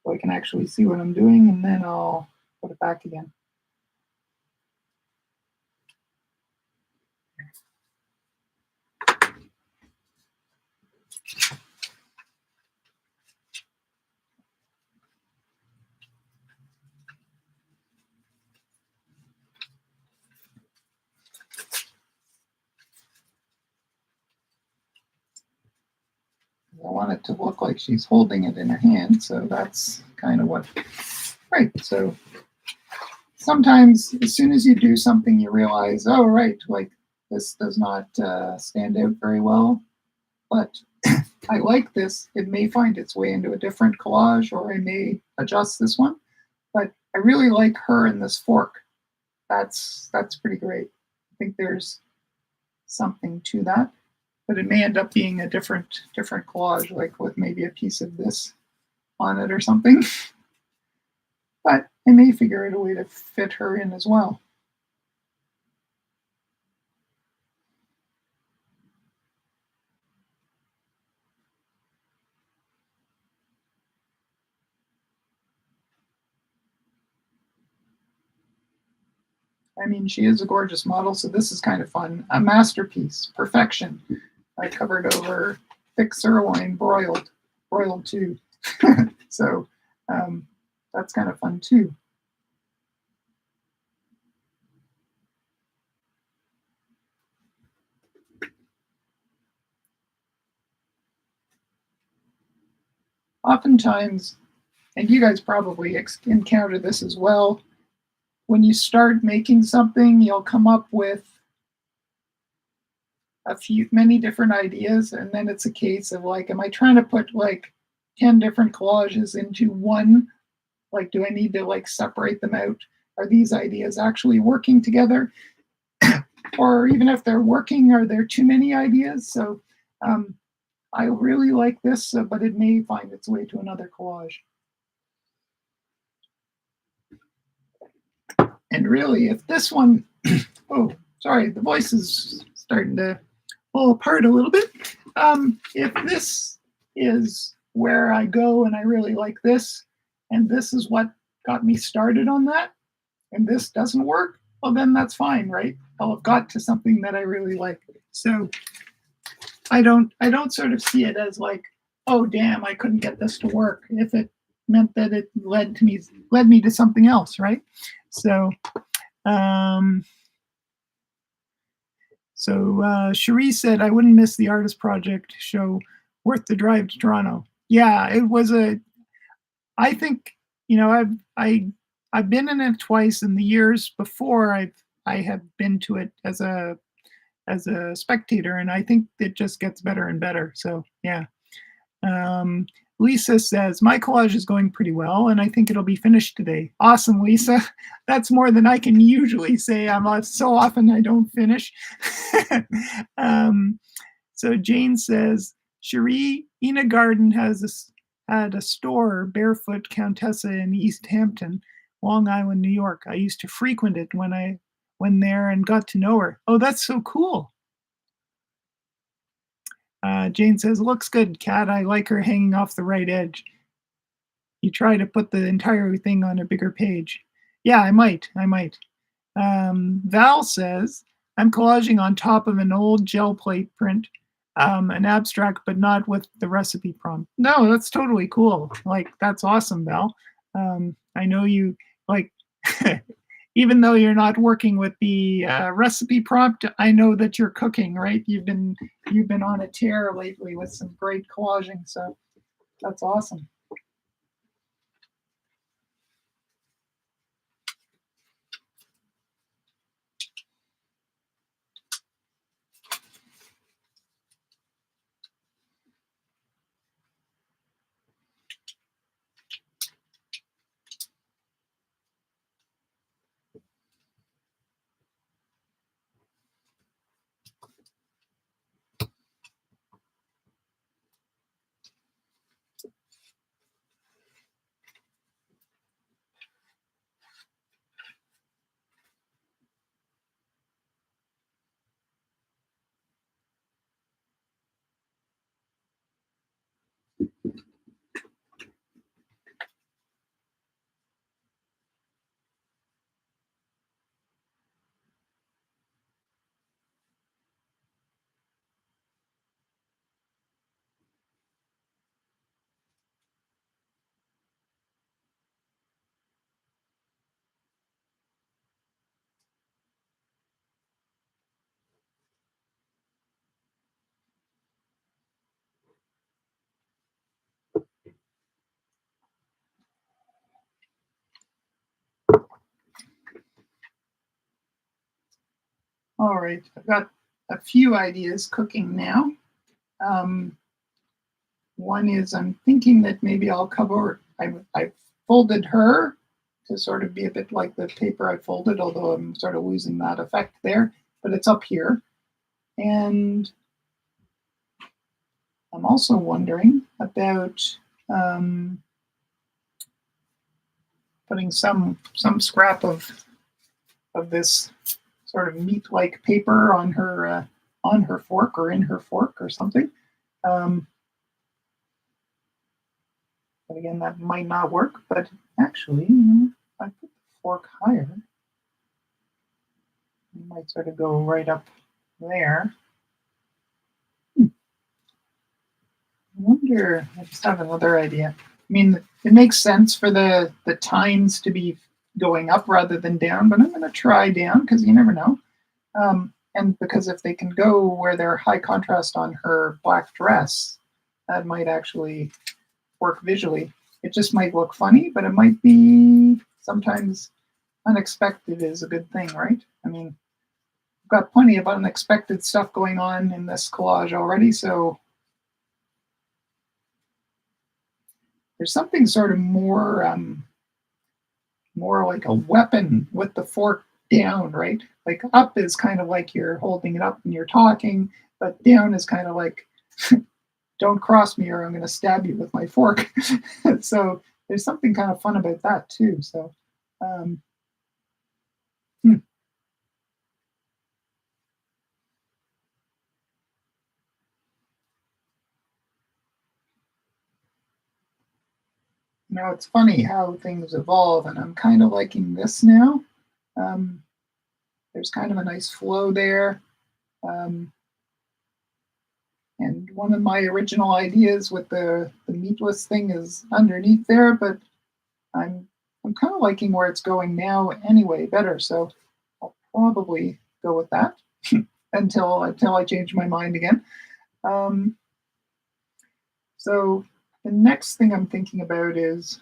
so I can actually see what I'm doing, and then I'll put it back again. I want it to look like she's holding it in her hand, so that's kind of what, right, so sometimes as soon as you do something you realize, oh right, like this does not stand out very well, but I like this. It may find its way into a different collage, or I may adjust this one, but I really like her in this fork. That's pretty great. I think there's something to that. But it may end up being a different collage, like with maybe a piece of this on it or something. But I may figure out a way to fit her in as well. I mean, she is a gorgeous model, so this is kind of fun. A masterpiece, perfection. I covered over thick sirloin, broiled too. So that's kind of fun too. Oftentimes, and you guys probably encounter this as well, when you start making something, you'll come up with many different ideas, and then it's a case of like, am I trying to put like 10 different collages into one? Like, do I need to like separate them out? Are these ideas actually working together? Or even if they're working, are there too many ideas? So I really like this, but it may find its way to another collage. And really, if this one, oh, sorry, the voice is starting to fall apart a little bit. If this is where I go and I really like this, and this is what got me started on that, and this doesn't work, well, then that's fine, right? I'll have got to something that I really like. So I don't sort of see it as like, oh damn, I couldn't get this to work, if it meant that it led me to something else, right? So Cherie said, I wouldn't miss the artist project show, worth the drive to Toronto. Yeah, it was I think, you know, I've been in it twice, and the years before I have been to it as a spectator, and I think it just gets better and better. So yeah. Lisa says, my collage is going pretty well, and I think it'll be finished today. Awesome, Lisa. That's more than I can usually say. So often I don't finish. So Jane says, Cherie, Ina Garden had a store, Barefoot Countessa in East Hampton, Long Island, New York. I used to frequent it when there and got to know her. Oh, that's so cool. Jane says, looks good, Kat. I like her hanging off the right edge. You try to put the entire thing on a bigger page. Yeah, I might. Val says, I'm collaging on top of an old gel plate print, an abstract, but not with the recipe prompt. No, that's totally cool. Like, that's awesome, Val. I know you, like, even though you're not working with the recipe prompt, I know that you're cooking, right? You've been on a tear lately with some great collaging, so that's awesome. All right, I've got a few ideas cooking now. One is I'm thinking that maybe I'll cover, I've folded her to sort of be a bit like the paper I folded, although I'm sort of losing that effect there, but it's up here. And I'm also wondering about putting some scrap of this sort of meat-like paper on her fork or in her fork or something. But again, that might not work. But actually, if I put the fork higher, it might sort of go right up there. I wonder, I just have another idea. I mean, it makes sense for the tines to be going up rather than down, but I'm going to try down because you never know. And because if they can go where they're high contrast on her black dress, that might actually work visually. It just might look funny, but it might be sometimes unexpected is a good thing, right? I mean, we've got plenty of unexpected stuff going on in this collage already, so there's something sort of more like a weapon with the fork down, right? Like up is kind of like you're holding it up and you're talking, but down is kind of like, don't cross me or I'm going to stab you with my fork. So there's something kind of fun about that too. So, Now it's funny how things evolve, and I'm kind of liking this now. There's kind of a nice flow there. And one of my original ideas with the meatless thing is underneath there, but I'm kind of liking where it's going now anyway better. So I'll probably go with that until I change my mind again. So the next thing I'm thinking about is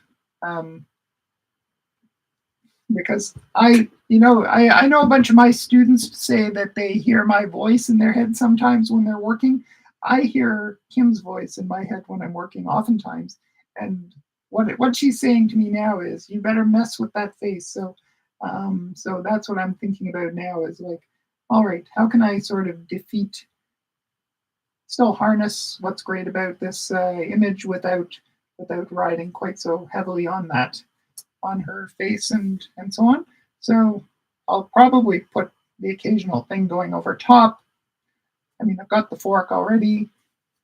because I know a bunch of my students say that they hear my voice in their head sometimes when they're working. I hear Kim's voice in my head when I'm working oftentimes. And what she's saying to me now is, you better mess with that face. So that's what I'm thinking about now is like, all right, how can I sort of still harness what's great about this image without riding quite so heavily on her face and so on. So I'll probably put the occasional thing going over top. I mean, I've got the fork already.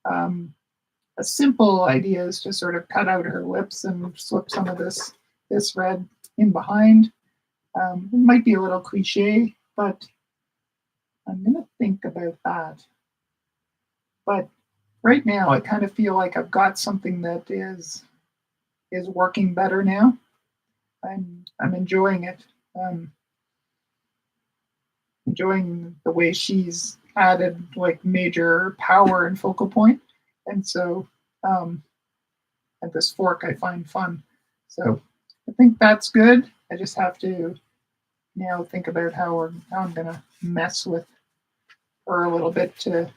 A simple idea is to sort of cut out her lips and slip some of this red in behind. It might be a little cliche, but I'm going to think about that. But right now, I kind of feel like I've got something that is working better now. I'm enjoying it. Enjoying the way she's added like major power and focal point, and so at this fork I find fun. So I think that's good. I just have to now think about how I'm gonna mess with her a little bit to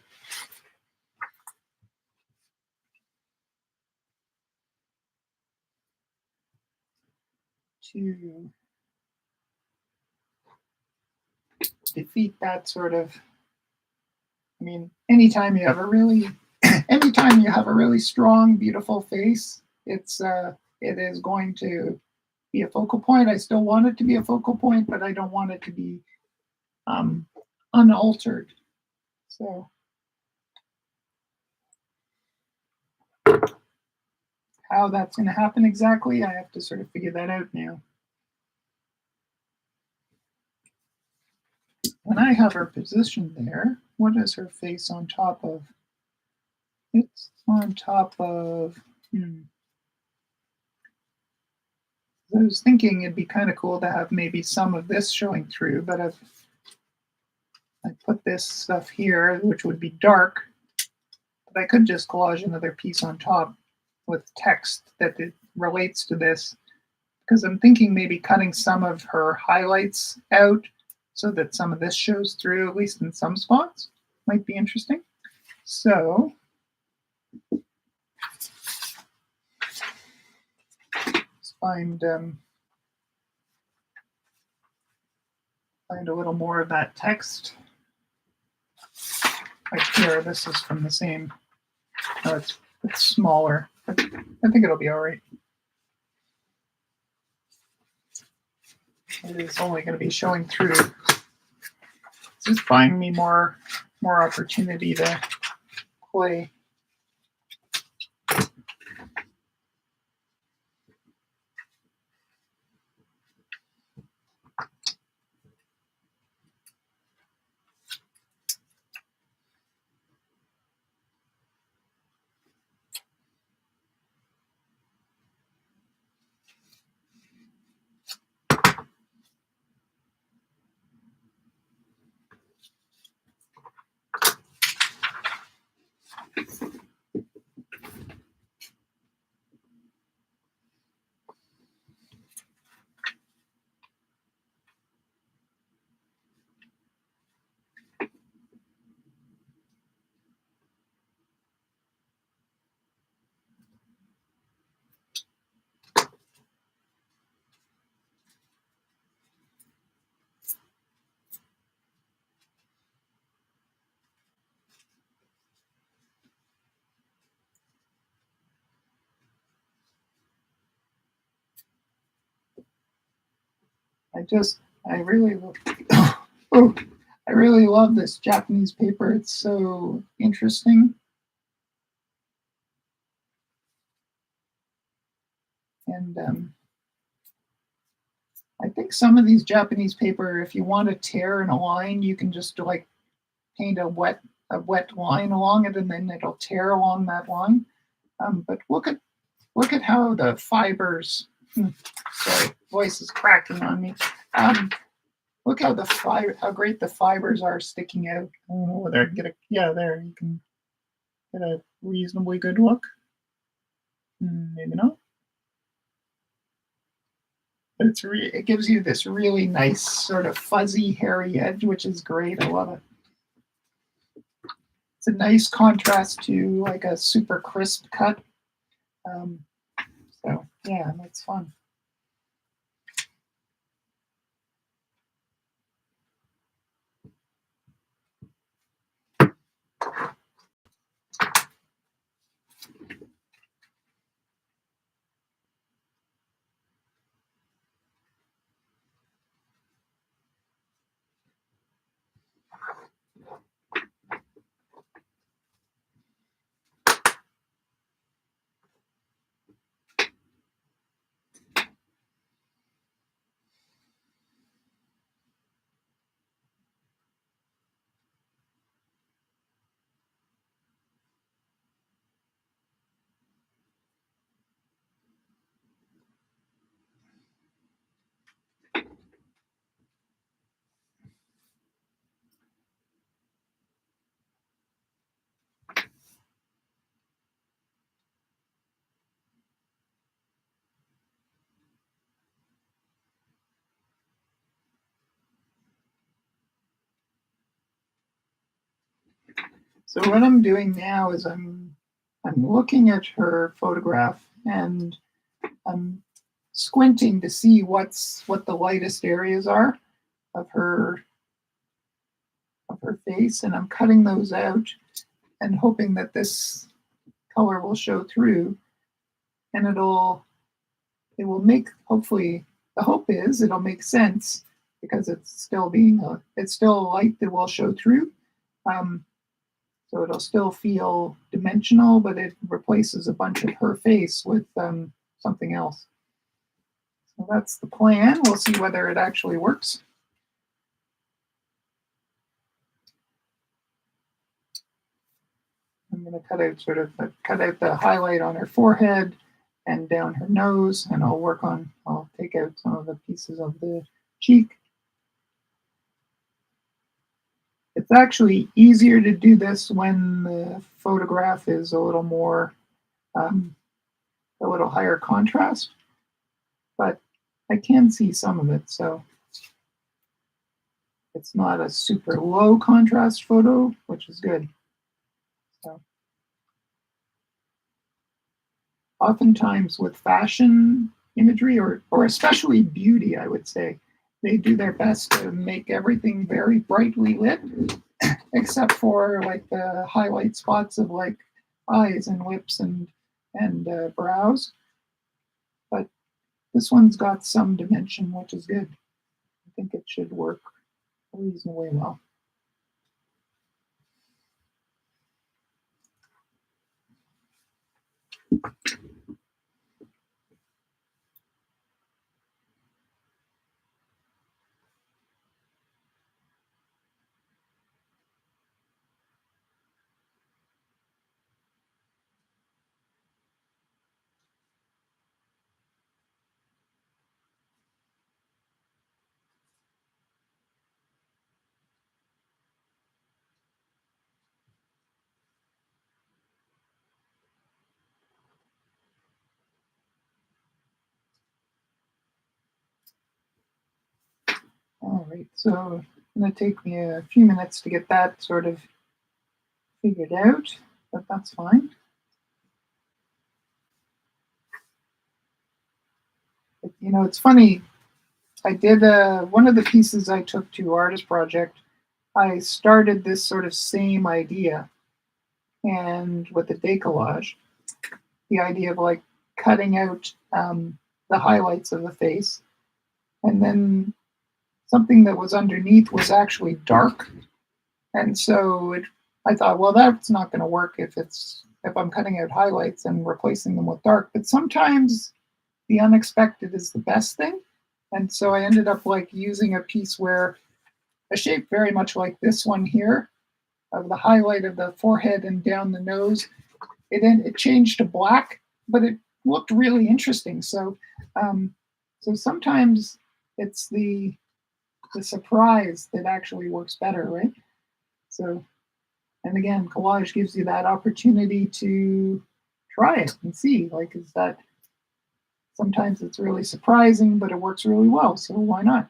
defeat that sort of. I mean, anytime you have a really strong, beautiful face, it is going to be a focal point. I still want it to be a focal point, but I don't want it to be unaltered. So how that's going to happen exactly, I have to sort of figure that out now. When I have her positioned there, what is her face on top of? It's on top of, I was thinking it'd be kind of cool to have maybe some of this showing through, but I put this stuff here, which would be dark, but I could just collage another piece on top with text that it relates to this, because I'm thinking maybe cutting some of her highlights out so that some of this shows through, at least in some spots. Might be interesting. So let's find a little more of that text. Like here, this is from the same. Oh, it's smaller, but I think it'll be all right. It is only going to be showing through. It's just buying me more opportunity to play. I really love this Japanese paper. It's so interesting. And I think some of these Japanese paper, if you want to tear in a line, you can just like paint a wet line along it, and then it'll tear along that line. But look at how the fibers. Sorry, voice is cracking on me. Look how how great the fibers are sticking out. I don't know whether I can get there you can get a reasonably good look. Maybe not. But it gives you this really nice sort of fuzzy, hairy edge, which is great. I love it. It's a nice contrast to like a super crisp cut. So yeah, that's fun. So what I'm doing now is I'm looking at her photograph and I'm squinting to see what the lightest areas are of her face, and I'm cutting those out and hoping that this color will show through, and it will make, hopefully the hope is it'll make sense because it's still a light that will show through. So it'll still feel dimensional, but it replaces a bunch of her face with something else. So that's the plan. We'll see whether it actually works. I'm going to cut out the highlight on her forehead and down her nose, and I'll take out some of the pieces of the cheek. It's actually easier to do this when the photograph is a little more, a little higher contrast, but I can see some of it, so it's not a super low contrast photo, which is good. So, oftentimes with fashion imagery, or especially beauty, I would say, they do their best to make everything very brightly lit, except for like the highlight spots of like eyes and lips and brows. But this one's got some dimension, which is good. I think it should work reasonably well. All right, so it's going to take me a few minutes to get that sort of figured out, but that's fine. But, you know, it's funny. I did one of the pieces I took to Artist Project. I started this sort of same idea, and with the decollage, the idea of like cutting out the highlights of the face, and then something that was underneath was actually dark, and so I thought, well, that's not going to work if I'm cutting out highlights and replacing them with dark. But sometimes the unexpected is the best thing, and so I ended up like using a piece where a shape very much like this one here, of the highlight of the forehead and down the nose. It changed to black, but it looked really interesting. So, so sometimes it's the surprise that actually works better, right? So, and again, collage gives you that opportunity to try it and see, like, is that sometimes it's really surprising, but it works really well. So why not?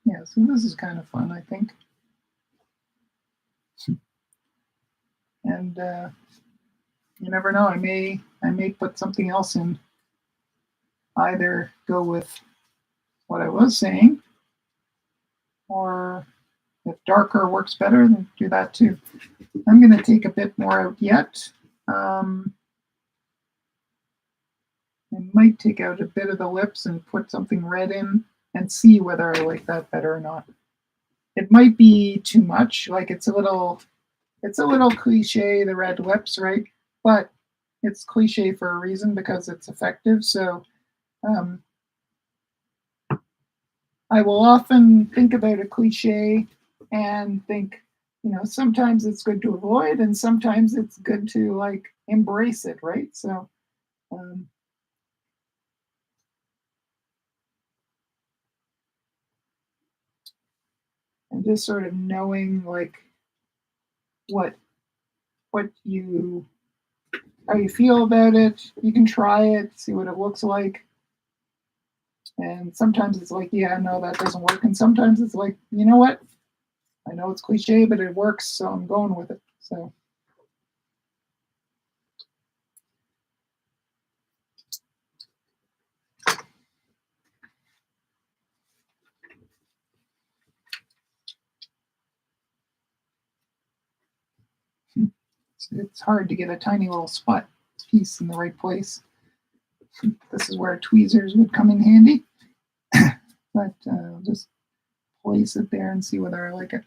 Yeah, so this is kind of fun, I think. And you never know, I may put something else in. Either go with what I was saying, or if darker works better, then do that too. I'm going to take a bit more out yet. I might take out a bit of the lips and put something red in and see whether I like that better or not. It might be too much, like it's a little cliche, the red lips, right? But it's cliche for a reason because it's effective. So I will often think about a cliche and think, you know, sometimes it's good to avoid and sometimes it's good to like embrace it, right? So and just sort of knowing like what you how you feel about it. You can try it, see what it looks like. And sometimes it's like, yeah, no, that doesn't work. And sometimes it's like, you know what? I know it's cliche, but it works, so I'm going with it. So. It's hard to get a tiny little spot piece in the right place. This is where tweezers would come in handy. But I'll just place it there and see whether I like it.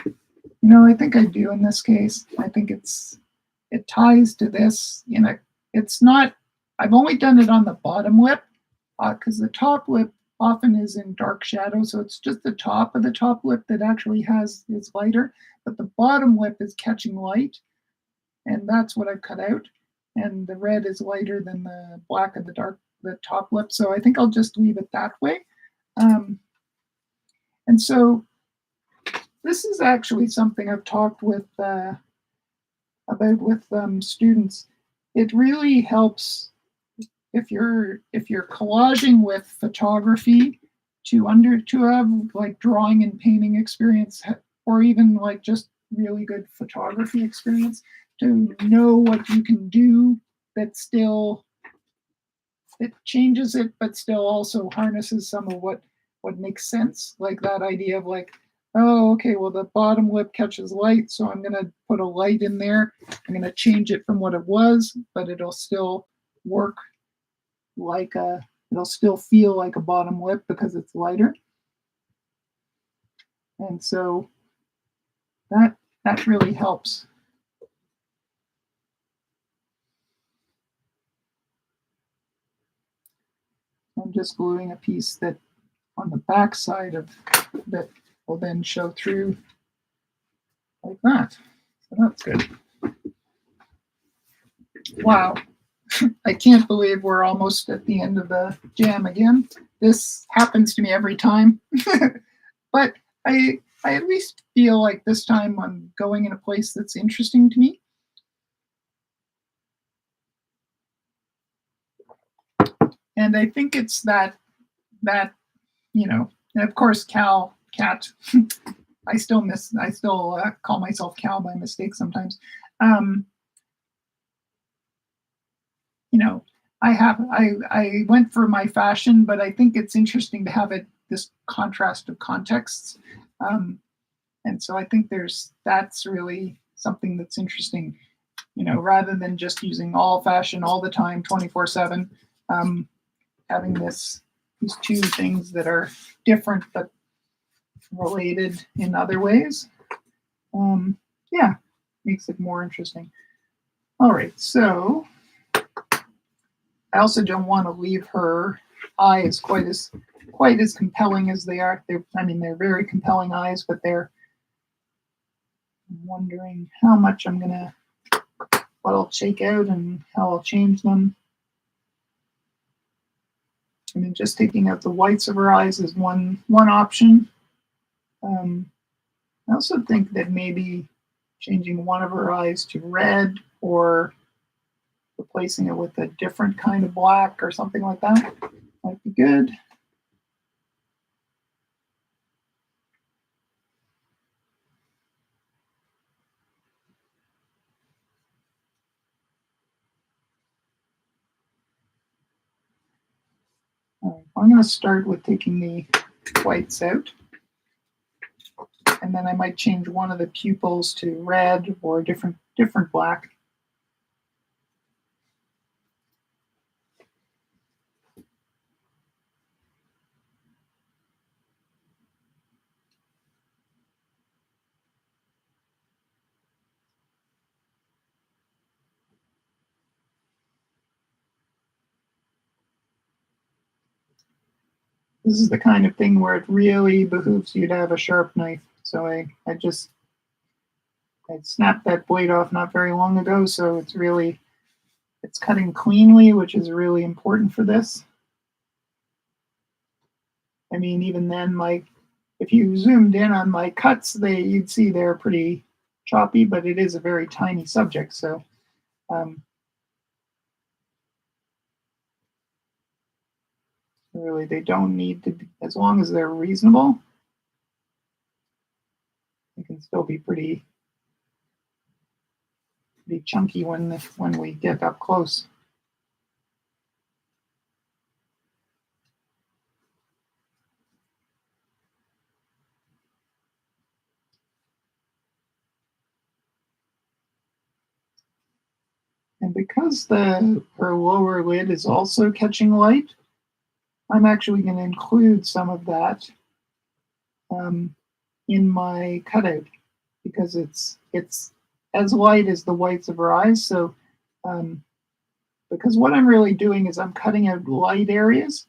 You know, I think I do in this case. I think it ties to this. You know, it's not, I've only done it on the bottom lip because the top lip often is in dark shadow. So it's just the top of the top lip that actually is lighter, but the bottom lip is catching light. And that's what I've cut out. And the red is lighter than the black of the top lip. So I think I'll just leave it that way. And so this is actually something I've talked about with students. It really helps if you're collaging with photography to have like drawing and painting experience, or even like just really good photography experience, to know what you can do that still it changes it, but still also harnesses some of what makes sense. Like that idea of like, oh, okay, well the bottom lip catches light, so I'm gonna put a light in there. I'm gonna change it from what it was, but it'll still work like it'll still feel like a bottom lip because it's lighter. And so that really helps. I'm just gluing a piece that on the back side of that will then show through like that. So that's good. Wow. I can't believe we're almost at the end of the jam again. This happens to me every time. But I at least feel like this time I'm going in a place that's interesting to me. And I think it's that you know, and of course Cat. I still call myself Cal by mistake sometimes. You know, I went for my fashion, but I think it's interesting to have this contrast of contexts. And so I think that's really something that's interesting, you know, rather than just using all fashion all the time, 24/7, having these two things that are different but related in other ways. Yeah, makes it more interesting. All right, so I also don't want to leave her eyes quite as compelling as they are. They're very compelling eyes, but I'm wondering how much what I'll shake out and how I'll change them. I mean, just taking out the whites of her eyes is one option. I also think that maybe changing one of her eyes to red or replacing it with a different kind of black or something like that might be good. All right, I'm going to start with taking the whites out. And then I might change one of the pupils to red or a different black. This is the kind of thing where it really behooves you to have a sharp knife. So I snapped that blade off not very long ago, so it's cutting cleanly, which is really important for this. I mean, even then, if you zoomed in on my cuts, you'd see they're pretty choppy, but it is a very tiny subject, so Really, they don't need to be, as long as they're reasonable, they can still be pretty chunky when we get up close. And because her lower lid is also catching light, I'm actually going to include some of that in my cutout, because it's as light as the whites of her eyes. So because what I'm really doing is I'm cutting out light areas,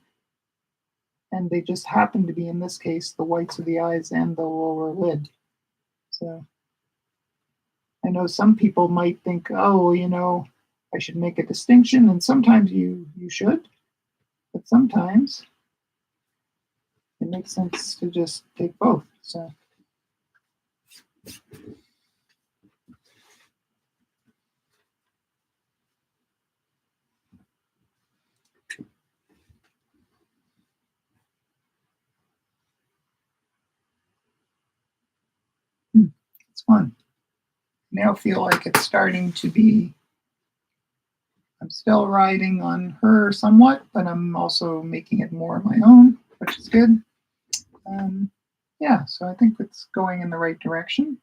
and they just happen to be, in this case, the whites of the eyes and the lower lid. So I know some people might think, oh, you know, I should make a distinction, and sometimes you should, but sometimes it makes sense to just take both. So it's fun. Now feel like it's starting to be, I'm still riding on her somewhat, but I'm also making it more my own, which is good. Yeah, so I think it's going in the right direction.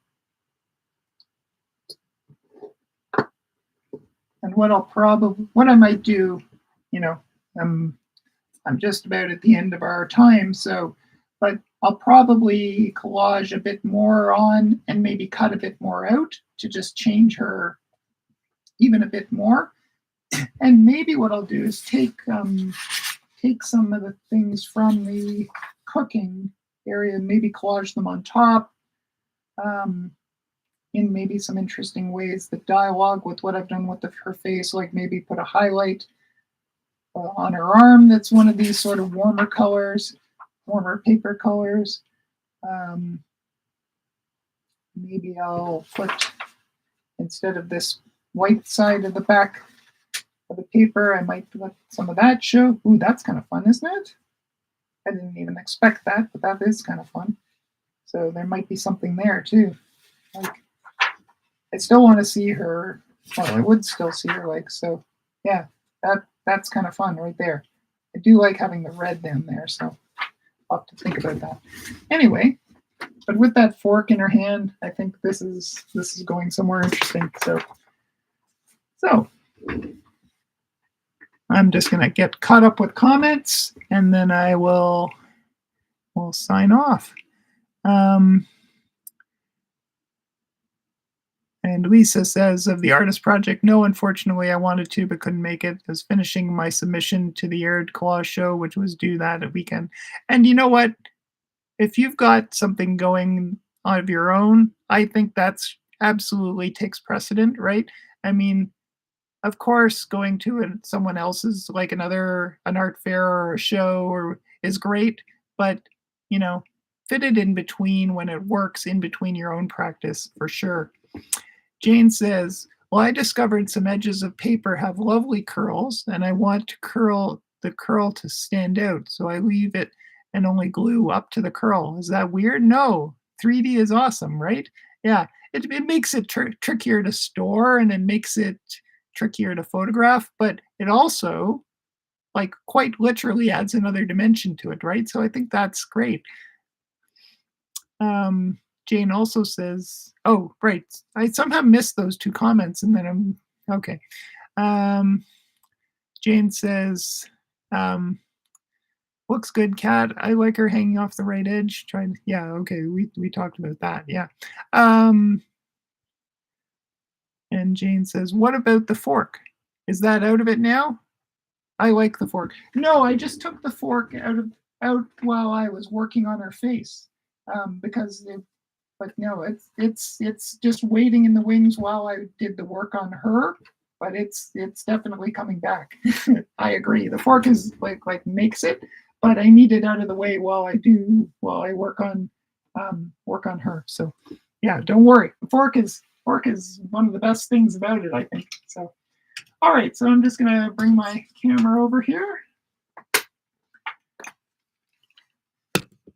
And what I might do, you know, I'm just about at the end of our time, so, but I'll probably collage a bit more on and maybe cut a bit more out to just change her even a bit more. And maybe what I'll do is take some of the things from the cooking area and maybe collage them on top in maybe some interesting ways that dialogue with what I've done with her face, like maybe put a highlight on her arm that's one of these sort of warmer colors, warmer paper colors. Maybe I'll put, instead of this white side of the back of the paper, I might let some of that show. Ooh, that's kind of fun, isn't it? I didn't even expect that, but that is kind of fun. So there might be something there too. Like, I still want to see her. Well, I would still see her legs. So yeah, that's kind of fun right there. I do like having the red down there, so I'll have to think about that. Anyway, but with that fork in her hand, I think this is going somewhere interesting. So I'm just gonna get caught up with comments, and then I will sign off. And Lisa says, of the artist project, no, unfortunately, I wanted to, but couldn't make it. I was finishing my submission to the Aired Collage show, which was due that weekend. And you know what? If you've got something going on of your own, I think that's absolutely takes precedent, right? I mean, of course, going to someone else's, like an art fair or a show is great, but, you know, fit it in between when it works in between your own practice, for sure. Jane says, well, I discovered some edges of paper have lovely curls, and I want the curl to stand out, so I leave it and only glue up to the curl. Is that weird? No, 3D is awesome, right? Yeah, it makes it trickier to store, and it makes it trickier to photograph, but it also, like, quite literally adds another dimension to it, right? So I think that's great. Jane also says, oh, right, I somehow missed those two comments, and then I'm okay. Jane says, looks good, Kat. I like her hanging off the right edge. Yeah, okay, we talked about that. Yeah. And Jane says, what about the fork? Is that out of it now? I like the fork. No, I just took the fork out while I was working on her face, because but no, it's just waiting in the wings while I did the work on her. But it's definitely coming back. I agree. The fork is like makes it, but I need it out of the way while I work on her. So yeah, don't worry. The fork is one of the best things about it, I think. So all right, so I'm just gonna bring my camera over here.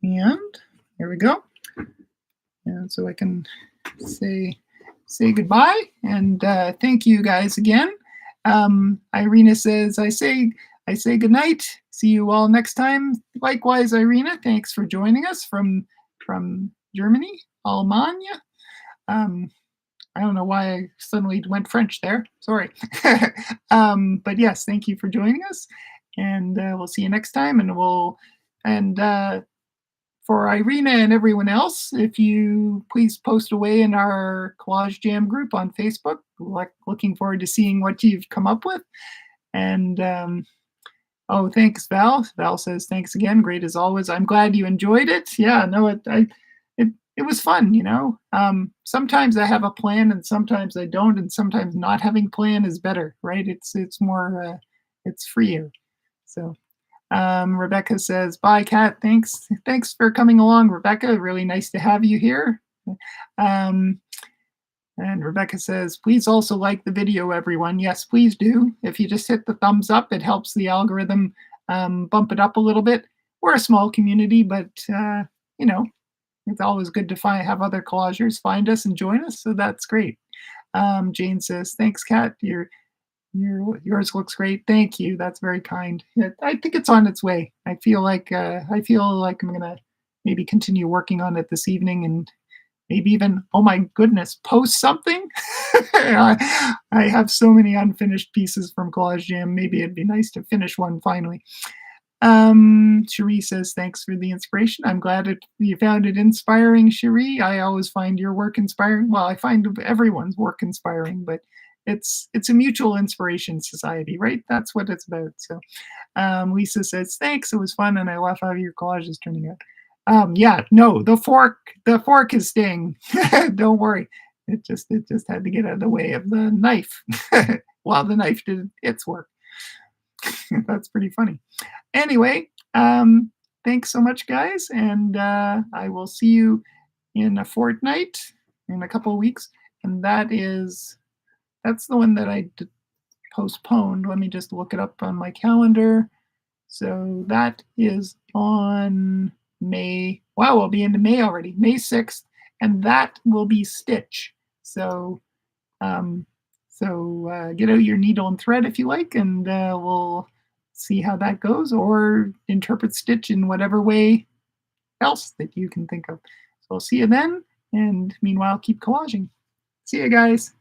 And there we go. And so I can say goodbye and thank you guys again. Irina says, I say good night. See you all next time. Likewise, Irina, thanks for joining us from Germany, Almania. I don't know why I suddenly went French there. Sorry. But yes, thank you for joining us. And we'll see you next time. And for Irina and everyone else, if you please post away in our Collage Jam group on Facebook. Looking forward to seeing what you've come up with. And oh, thanks, Val. Val says, thanks again. Great as always. I'm glad you enjoyed it. Yeah, no, it was fun, you know. Sometimes I have a plan and sometimes I don't, and sometimes not having plan is better, right? It's more, it's freer. So Rebecca says, bye, Kat. Thanks for coming along, Rebecca. Really nice to have you here. And Rebecca says, please also like the video, everyone. Yes, please do. If you just hit the thumbs up, it helps the algorithm bump it up a little bit. We're a small community, but, you know, it's always good to have other collagers find us and join us, so that's great. Jane says, thanks, Kat. Yours looks great. Thank you. That's very kind. I think it's on its way. I feel like I'm gonna maybe continue working on it this evening and maybe even, oh my goodness, post something. I have so many unfinished pieces from Collage Jam. Maybe it'd be nice to finish one finally. Cherie says, thanks for the inspiration. I'm glad you found it inspiring, Cherie. I always find your work inspiring. Well, I find everyone's work inspiring, but it's a mutual inspiration society, right? That's what it's about. So Lisa says, thanks. It was fun, and I love how your collage is turning out. Yeah, no, the fork is staying. Don't worry. It just had to get out of the way of the knife while the knife did its work. That's pretty funny. Anyway, thanks so much, guys, and I will see you in a fortnight, in a couple of weeks, and that's the one that I postponed. Let me just look it up on my calendar. So that is on May. Wow, we'll be into May already, May 6th, and that will be Stitch. So get out your needle and thread if you like, and we'll see how that goes, or interpret Stitch in whatever way else that you can think of. So I'll see you then, and meanwhile, keep collaging. See you guys.